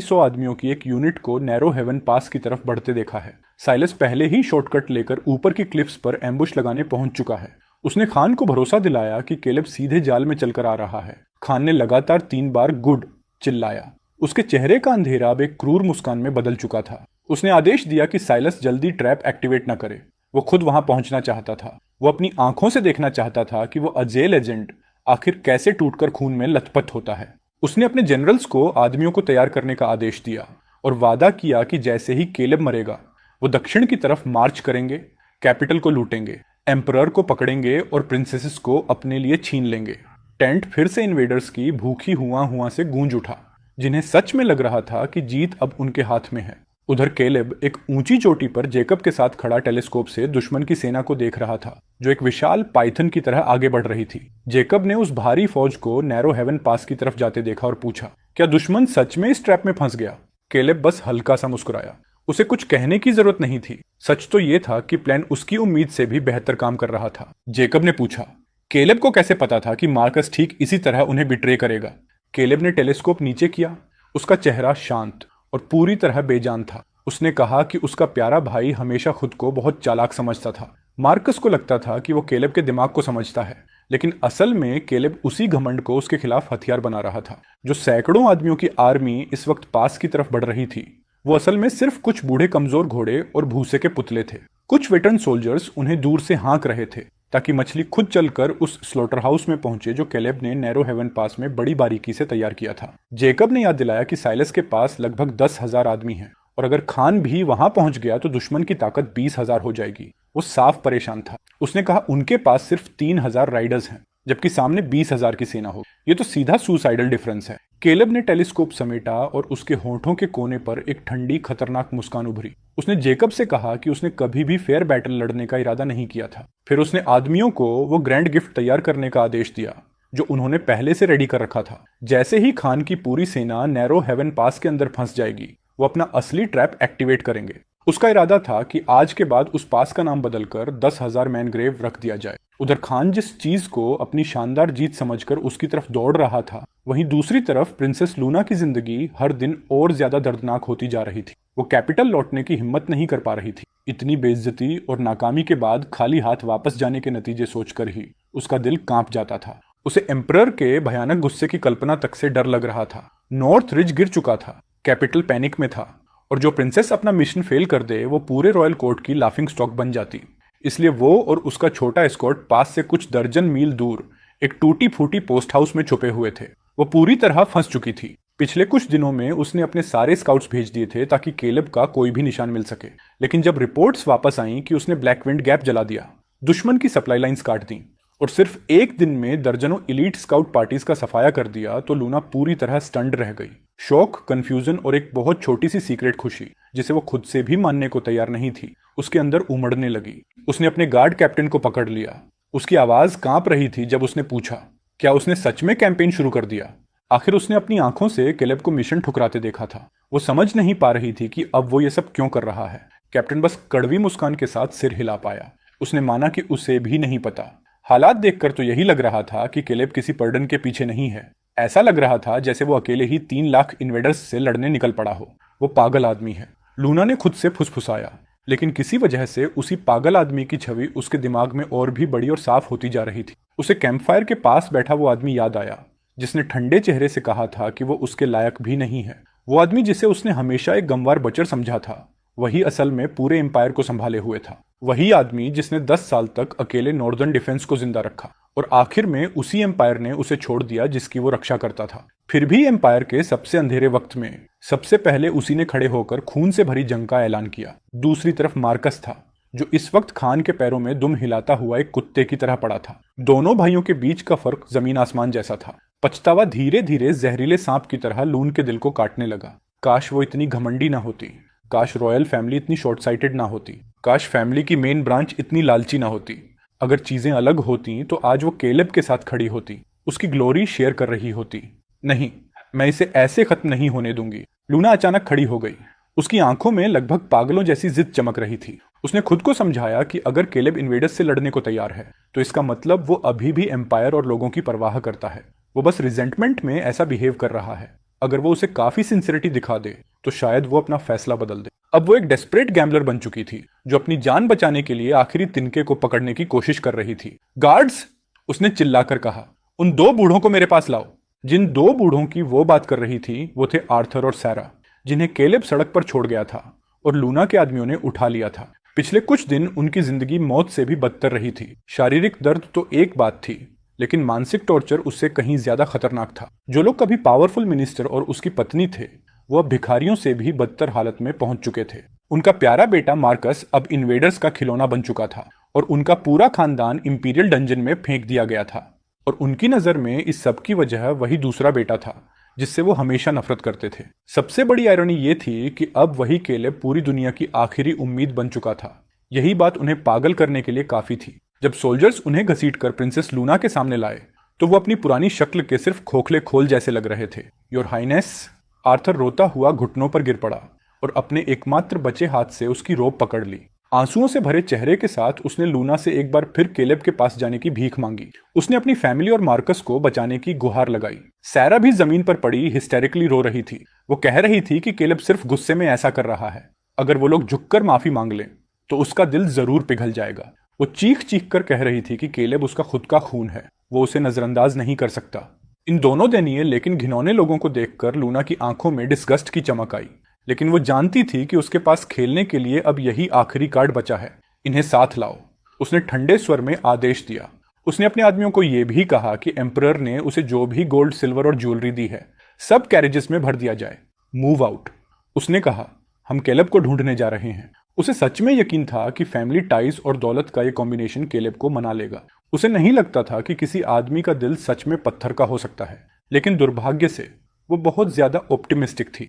Speaker 1: 100 आदमियों की एक यूनिट को नैरो हेवन पास की तरफ बढ़ते देखा है। साइलस पहले ही शॉर्टकट लेकर ऊपर की क्लिफ्स पर एम्बुश लगाने पहुंच चुका है। उसने खान को भरोसा दिलाया कि केलेब सीधे जाल में चलकर आ रहा है। खान ने लगातार 3 बार गुड चिल्लाया। उसके चेहरे का अंधेरा अब एक क्रूर मुस्कान में बदल चुका था। उसने आदेश दिया कि साइलस जल्दी ट्रैप एक्टिवेट न करे। वो खुद वहां पहुंचना चाहता था। वो अपनी आंखों से देखना चाहता था कि वो अजेल एजेंट आखिर कैसे टूटकर खून में लथपथ होता है। उसने अपने जनरल्स को आदमियों को तैयार करने का आदेश दिया और वादा किया कि जैसे ही केलेब मरेगा वो दक्षिण की तरफ मार्च करेंगे, कैपिटल को लूटेंगे, एम्परर को पकड़ेंगे और प्रिंसेसेस को अपने लिए छीन लेंगे। टेंट फिर से इन्वेडर्स की भूखी हुआ हुआ से गूंज उठा, जिन्हें सच में लग रहा था कि जीत अब उनके हाथ में है। उधर केलेब एक ऊंची चोटी पर जेकब के साथ खड़ा टेलीस्कोप से दुश्मन की सेना को देख रहा था, जो एक विशाल पाइथन की तरह आगे बढ़ रही थी। जेकब ने उस भारी फौज को नैरो हेवन पास की तरफ जाते देखा और पूछा, क्या दुश्मन सच में इस ट्रैप में फंस गया? केलेब बस हल्का सा मुस्कुराया। उसे कुछ कहने की जरूरत नहीं थी। सच तो यह था कि प्लान उसकी उम्मीद से भी बेहतर काम कर रहा था। जेकब ने पूछा, केलेब को कैसे पता था कि मार्कस ठीक इसी तरह उन्हें बिट्रे करेगा? केलेब ने टेलीस्कोप नीचे किया। उसका चेहरा शांत और पूरी तरह बेजान था। उसने कहा कि उसका प्यारा भाई हमेशा खुद को बहुत चालाक समझता था। मार्कस को लगता था कि वो केलेब के दिमाग को समझता है, लेकिन असल में केलेब उसी घमंड को उसके खिलाफ हथियार बना रहा था। जो सैकड़ों आदमियों की आर्मी इस वक्त पास की तरफ बढ़ रही थी, वो असल में सिर्फ कुछ बूढ़े कमजोर घोड़े और भूसे के पुतले थे। कुछ वेटरन सोल्जर्स उन्हें दूर से हाँक रहे थे ताकि मछली खुद चलकर उस स्लॉटर हाउस में पहुंचे जो केलेब ने नैरो हेवन पास में बड़ी बारीकी से तैयार किया था। जेकब ने याद दिलाया कि साइलस के पास लगभग 10,000 आदमी हैं और अगर खान भी वहां पहुंच गया तो दुश्मन की ताकत 20,000 हो जाएगी। वो साफ परेशान था। उसने कहा, उनके पास सिर्फ 3,000 राइडर्स हैं जबकि सामने 20,000 की सेना हो। ये तो सीधा सुसाइडल डिफरेंस है। केलेब ने टेलीस्कोप समेटा और उसके होंठों के कोने पर एक ठंडी खतरनाक मुस्कान उभरी। उसने जेकब से कहा कि उसने कभी भी फेयर बैटल लड़ने का इरादा नहीं किया था। फिर उसने आदमियों को वो ग्रैंड गिफ्ट तैयार करने का आदेश दिया जो उन्होंने पहले से रेडी कर रखा था। जैसे ही खान की पूरी सेना नैरो हेवन पास के अंदर फंस जाएगी, वो अपना असली ट्रैप एक्टिवेट करेंगे। उसका इरादा था कि आज के बाद उस पास का नाम बदलकर 10,000 मैन ग्रेव रख दिया जाए। उधर खान जिस चीज को अपनी शानदार जीत समझकर उसकी तरफ दौड़ रहा था, वहीं दूसरी तरफ प्रिंसेस लूना की जिंदगी हर दिन और ज्यादा दर्दनाक होती जा रही थी। वो कैपिटल लौटने की हिम्मत नहीं कर पा रही थी। इतनी बेइज्जती और नाकामी के बाद खाली हाथ वापस जाने के नतीजे सोचकर ही उसका दिल कांप जाता था। उसे एम्परर के भयानक गुस्से की कल्पना तक से डर लग रहा था। नॉर्थ रिज गिर चुका था, कैपिटल पैनिक में था और जो प्रिंसेस अपना मिशन फेल कर दे वो पूरे रॉयल कोर्ट की लाफिंग स्टॉक बन जाती। इसलिए वो और उसका छोटा एस्कॉर्ट पास से कुछ दर्जन मील दूर एक टूटी फूटी पोस्ट हाउस में छुपे हुए थे। वो पूरी तरह फंस चुकी थी। पिछले कुछ दिनों में उसने अपने सारे स्काउट्स भेज दिए थे ताकि केलेब का कोई भी निशान मिल सके, लेकिन जब रिपोर्ट्स वापस आईं कि उसने ब्लैक विंड गैप जला दिया, दुश्मन की सप्लाई लाइंस काट दी और सिर्फ एक दिन में दर्जनों इलीट स्काउट पार्टीज का सफाया कर दिया, तो लूना पूरी तरह स्टंड रह गई। शौक, कंफ्यूजन और एक बहुत छोटी सी सीक्रेट खुशी जिसे वो खुद से भी मानने को तैयार नहीं थी, उसके अंदर उमड़ने लगी। उसने अपने गार्ड कैप्टन को पकड़ लिया। उसकी आवाज कांप रही थी जब उसने पूछा, क्या उसने सच में कैंपेन शुरू कर दिया? आखिर उसने अपनी आंखों से केलेब को मिशन ठुकराते देखा था। वो समझ नहीं पा रही थी कि अब वो ये सब क्यों कर रहा है। कैप्टन बस कड़वी मुस्कान के साथ सिर हिला पाया। उसने माना कि उसे भी नहीं पता। हालात देखकर तो यही लग रहा था कि केलेब किसी पर्डन के पीछे नहीं है। ऐसा लग रहा था जैसे वो अकेले ही 3 लाख इन्वेडर्स से लड़ने निकल पड़ा हो। वो पागल आदमी है, लूना ने खुद से फुसफुसाया, लेकिन किसी वजह से उसी पागल आदमी की छवि उसके दिमाग में और भी बड़ी और साफ होती जा रही थी। उसे कैंपफायर के पास बैठा वो आदमी याद आया जिसने ठंडे चेहरे से कहा था कि वो उसके लायक भी नहीं है। वो आदमी जिसे उसने हमेशा एक गंवार बचर समझा था, वही असल में पूरे एम्पायर को संभाले हुए था। वही आदमी जिसने 10 साल तक अकेले नॉर्दर्न डिफेंस को जिंदा रखा और आखिर में उसी एम्पायर ने उसे छोड़ दिया जिसकी वो रक्षा करता था। फिर भी एम्पायर के सबसे अंधेरे वक्त में सबसे पहले उसी ने खड़े होकर खून से भरी जंग का ऐलान किया। दूसरी तरफ मार्कस था, जो इस वक्त खान के पैरों में दुम हिलाता हुआ एक कुत्ते की तरह पड़ा था। दोनों भाइयों के बीच का फर्क जमीन आसमान जैसा था। पछतावा धीरे धीरे जहरीले सांप की तरह लून के दिल को काटने लगा। काश वो इतनी घमंडी ना होती, काश रॉयल फैमिली इतनी शॉर्ट साइटेड ना होती, काश फैमिली की मेन ब्रांच इतनी लालची ना होती। अगर चीजें अलग होती तो आज वो केलेब के साथ खड़ी होती, उसकी ग्लोरी शेयर कर रही होती। नहीं, मैं इसे ऐसे खत्म नहीं होने दूंगी। लूना अचानक खड़ी हो गई। उसकी आंखों में लगभग पागलों जैसी जिद चमक रही थी। उसने खुद को समझाया कि अगर केलेब इन्वेडर्स से लड़ने को तैयार है तो इसका मतलब वो अभी भी एम्पायर और लोगों की परवाह करता है। वो बस रिजेंटमेंट में ऐसा बिहेव कर रहा है। अगर वो उसे काफी सिंसियरिटी दिखा दे तो शायद वो अपना फैसला बदल दे। अब वो एक डेस्परेट गैम्बलर बन चुकी थी जो अपनी जान बचाने के लिए आखिरी तिनके को पकड़ने की कोशिश कर रही थी। गार्ड्स, उसने चिल्लाकर कहा, उन 2 बूढ़ों को मेरे पास लाओ। जिन दो बूढ़ों की वो बात कर रही थी वो थे आर्थर और सैरा, जिन्हें केलेब सड़क पर छोड़ गया था और लूना के आदमियों ने उठा लिया था। पिछले कुछ दिन उनकी जिंदगी मौत से भी बदतर रही थी। शारीरिक दर्द तो एक बात थी, लेकिन मानसिक टॉर्चर उससे कहीं ज्यादा खतरनाक था। जो लोग कभी पावरफुल मिनिस्टर और उसकी पत्नी थे, वो अब भिखारियों से भी बदतर हालत में पहुंच चुके थे। उनका प्यारा बेटा मार्कस अब इन्वेडर्स का खिलौना बन चुका था और उनका पूरा खानदान इंपीरियल डंजन में फेंक दिया गया था। और उनकी नजर में इस सब की वजह वही दूसरा बेटा था जिससे वो हमेशा नफरत करते थे। सबसे बड़ी आयरनी ये थी कि अब वही केलेब पूरी दुनिया की आखिरी उम्मीद बन चुका था। यही बात उन्हें पागल करने के लिए काफी थी। जब सोल्जर्स उन्हें घसीटकर प्रिंसेस लूना के सामने लाए तो वो अपनी पुरानी शक्ल के सिर्फ खोखले खोल जैसे लग रहे थे। योर हाइनेस, आर्थर रोता हुआ घुटनों पर गिर पड़ा और अपने एकमात्र बचे हाथ से उसकी रोब पकड़ ली। आंसुओं से भरे चेहरे के साथ उसने लूना से एक बार फिर केलेब के पास जाने की भीख मांगी। उसने अपनी फैमिली और मार्कस को बचाने की गुहार लगाई। सैरा भी जमीन पर पड़ी हिस्टेरिकली रो रही थी। वो कह रही थी कि केलेब सिर्फ गुस्से में ऐसा कर रहा है, अगर वो लोग झुककर माफी मांग लें तो उसका दिल जरूर पिघल जाएगा। वो चीख चीख कर कह रही थी कि केलेब उसका खुद का खून है, वो उसे नजरअंदाज नहीं कर सकता। इन दोनों दयनीय लेकिन घिनौने लोगों को देखकर लूना की आंखों में डिस्गस्ट की चमक आई, लेकिन वो जानती थी कि उसके पास खेलने के लिए अब यही आखिरी कार्ड बचा है। इन्हें साथ लाओ, उसने ठंडे स्वर में आदेश दिया। उसने अपने आदमियों को यह भी कहा कि एम्परर ने उसे जो भी गोल्ड, सिल्वर और ज्वेलरी दी है सब कैरेजेस में भर दिया जाए। मूव आउट, उसने कहा। हम केलेब को ढूंढने जा रहे हैं। उसे सच में यकीन था कि फैमिली टाइज और दौलत का ये कॉम्बिनेशन केलेब को मना लेगा। उसे नहीं लगता था कि किसी आदमी का दिल सच में पत्थर का हो सकता है, लेकिन दुर्भाग्य से वो बहुत ज्यादा ऑप्टिमिस्टिक थी।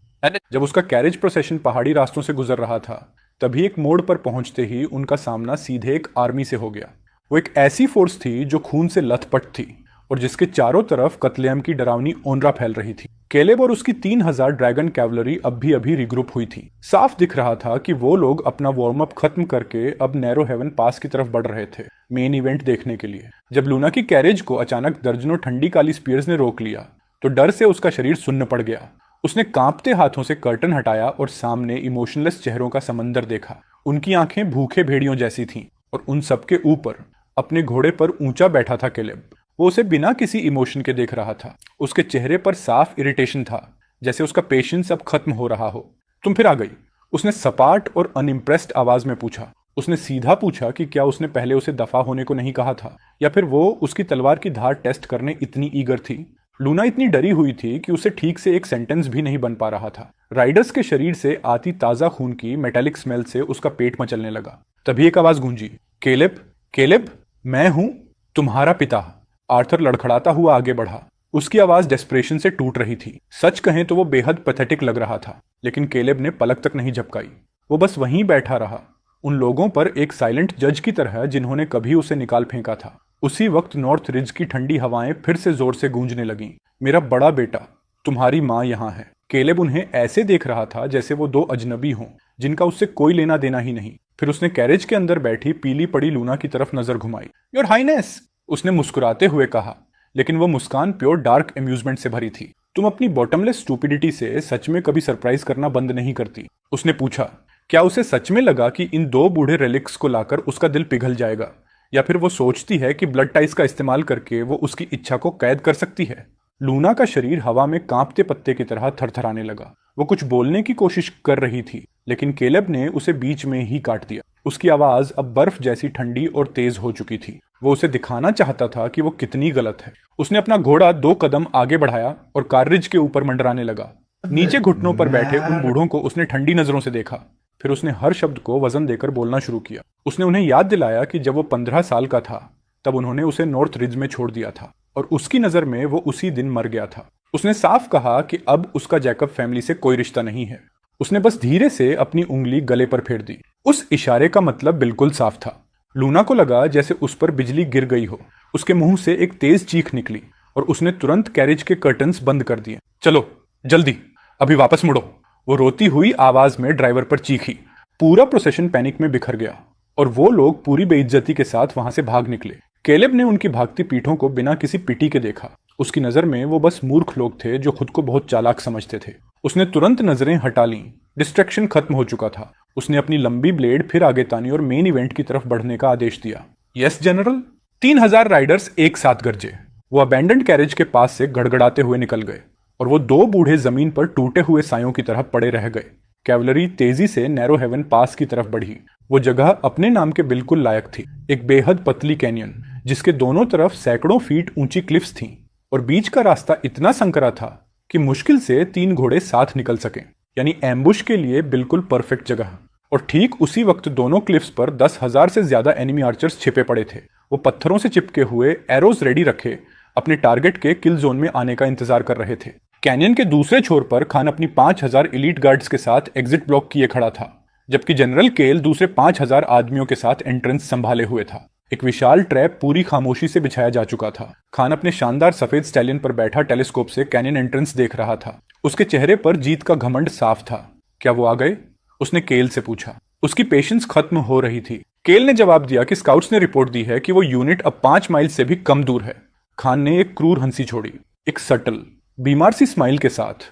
Speaker 1: जब उसका कैरेज प्रोसेशन पहाड़ी रास्तों से गुजर रहा था, तभी एक मोड़ पर पहुंचते ही उनका सामना सीधे एक आर्मी से हो गया। वो एक ऐसी फोर्स थी जो खून से लथपथ थी और जिसके चारों तरफ कत्लेआम की डरावनी ओनरा फैल रही थी। केलेब और उसकी 3000 ड्रैगन कैवलरी अभी रिग्रुप हुई थी। साफ दिख रहा था कि वो लोग अपना वार्म अप खत्म करके अब नैरो हेवन पास की तरफ बढ़ रहे थे, मेन इवेंट देखने के लिए। जब लूना की कैरेज को अचानक दर्जनों ठंडी काली स्पीयर्स ने रोक लिया तो डर से उसका शरीर सुन्न पड़ गया। उसने कांपते हाथों से कर्टन हटाया और सामने इमोशनलेस चेहरों का समंदर देखा। उनकी आंखें भूखे भेड़ियों जैसी थीं और उन सबके ऊपर अपने घोड़े पर ऊंचा बैठा था केलेब। वो उसे बिना किसी इमोशन के देख रहा था। उसके चेहरे पर साफ इरिटेशन था, जैसे उसका पेशेंस अब खत्म हो रहा हो। तुम फिर आ गई, उसने सपाट और अनइम्प्रेस्ड आवाज में पूछा। उसने सीधा पूछा कि क्या उसने पहले उसे दफा होने को नहीं कहा था, या फिर वो उसकी तलवार की धार टेस्ट करने इतनी ईगर थी। लूना इतनी डरी हुई थी कि उसे ठीक से एक सेंटेंस भी नहीं बन पा रहा था। राइडर्स के शरीर से आती ताजा खून की मेटालिक स्मेल से उसका पेट मचलने लगा। तभी एक आवाज गूंजी, केलेब, केलेब, मैं हूं, तुम्हारा पिता। आर्थर लड़खड़ाता हुआ आगे बढ़ा। उसकी आवाज डेस्परेशन से टूट रही थी। सच कहें तो वो बेहद पैथेटिक लग रहा था, लेकिन केलेब ने पलक तक नहीं झपकाई। वो बस वहीं बैठा रहा, उन लोगों पर एक साइलेंट जज की तरह जिन्होंने कभी उसे निकाल फेंका था। उसी वक्त नॉर्थ रिज की ठंडी हवाएं फिर से जोर से गूंजने लगीं। मेरा बड़ा बेटा, तुम्हारी माँ यहाँ है। केलेब उन्हें ऐसे देख रहा था जैसे वो दो अजनबी हों जिनका उससे कोई लेना देना ही नहीं। फिर उसने कैरेज के अंदर बैठी पीली पड़ी लूना की तरफ नजर घुमाई। योर हाइनेस, उसने मुस्कुराते हुए कहा, लेकिन वो मुस्कान प्योर डार्क एम्यूजमेंट से भरी थी। तुम अपनी बॉटमलेस स्टूपिडिटी से सच में कभी सरप्राइज करना बंद नहीं करती। उसने पूछा। क्या उसे सच में लगा कि इन दो बूढ़े रेलिक्स को लाकर उसका दिल पिघल जाएगा, या फिर वो सोचती है कि ब्लड टाइज का इस्तेमाल करके वो उसकी इच्छा को कैद कर सकती है? लूना का शरीर हवा में कांपते पत्ते की तरह थरथराने लगा। वो कुछ बोलने की कोशिश कर रही थी, लेकिन केलेब ने उसे बीच में ही काट दिया। उसकी आवाज अब बर्फ जैसी ठंडी और तेज हो चुकी थी। वो उसे दिखाना चाहता था कि वो कितनी गलत है। उसने अपना घोड़ा 2 कदम आगे बढ़ाया और कार्रिज के ऊपर मंडराने लगा। नीचे घुटनों पर बैठे उन बूढ़ों को उसने ठंडी नजरों से देखा। फिर उसने हर शब्द को वजन देकर बोलना शुरू किया। उसने उन्हें याद दिलाया कि जब वो 15 साल का था तब उन्होंने उसे नॉर्थ रिज में छोड़ दिया था और उसकी नजर में वो उसी दिन मर गया था। उसने साफ कहा कि अब उसका जैकब फैमिली से कोई रिश्ता नहीं है। उसने बस धीरे से अपनी उंगली गले पर फेर दी। उस इशारे का मतलब बिल्कुल साफ था। लूना को लगा जैसे उस पर बिजली गिर गई हो। उसके मुंह से एक तेज चीख निकली और उसने तुरंत कैरेज के कर्टन्स बंद कर दिए। चलो जल्दी, अभी वापस मुड़ो, वो रोती हुई आवाज में ड्राइवर पर चीखी। पूरा प्रोसेशन पैनिक में बिखर गया और वो लोग पूरी बेइज्जती के साथ वहां से भाग निकले। केलेब ने उनकी भागती पीठों को बिना किसी पिटी के देखा। उसकी नजर में वो बस मूर्ख लोग थे जो खुद को बहुत चालाक समझते थे। उसने तुरंत नजरें हटा लीं। डिस्ट्रैक्शन खत्म हो चुका था। उसने अपनी लंबी ब्लेड फिर आगे तानी और मेन इवेंट की तरफ बढ़ने का आदेश दिया। Yes general. 3000 राइडर्स एक साथ गरजे। वो अबैंडन्ड कैरेज के पास से गड़गड़ाते हुए निकल गए और वो दो बूढ़े जमीन पर टूटे हुए सायों की तरह पड़े रह गए। कैवलरी तेजी से नैरो हेवन पास की तरफ बढ़ी। वो जगह अपने नाम के बिल्कुल लायक थी, एक बेहद पतली कैनियन जिसके दोनों तरफ सैकड़ों फीट ऊंची क्लिफ्स थीं और बीच का रास्ता इतना संकरा था कि मुश्किल से 3 घोड़े साथ निकल सके, यानी एम्बुश के लिए बिल्कुल परफेक्ट जगह। और ठीक उसी वक्त दोनों क्लिफ्स पर 10,000 से ज्यादा एनिमी आर्चर्स छिपे पड़े थे। वो पत्थरों से चिपके हुए एरोज रेडी रखे अपने टारगेट के किल जोन में आने का इंतजार कर रहे थे। कैनियन के दूसरे छोर पर खान अपनी 5,000 एलीट गार्ड्स के साथ एग्जिट ब्लॉक किए खड़ा था, जबकि जनरल केल दूसरे 5,000 आदमियों के साथ एंट्रेंस संभाले हुए था। एक विशाल ट्रैप पूरी खामोशी से बिछाया जा चुका था। खान अपने शानदार सफेद स्टैलियन पर बैठा टेलीस्कोप से कैनियन एंट्रेंस देख रहा था। उसके चेहरे पर जीत का घमंड साफ था। क्या वो आ गए? उसने केल से पूछा। उसकी पेशेंस खत्म हो रही थी। केल ने जवाब दिया कि स्काउट्स ने रिपोर्ट दी है कि वो यूनिट अब 5 माइल से भी कम दूर है। खान ने एक क्रूर हंसी छोड़ी, एक सटल बीमार सी स्माइल के साथ।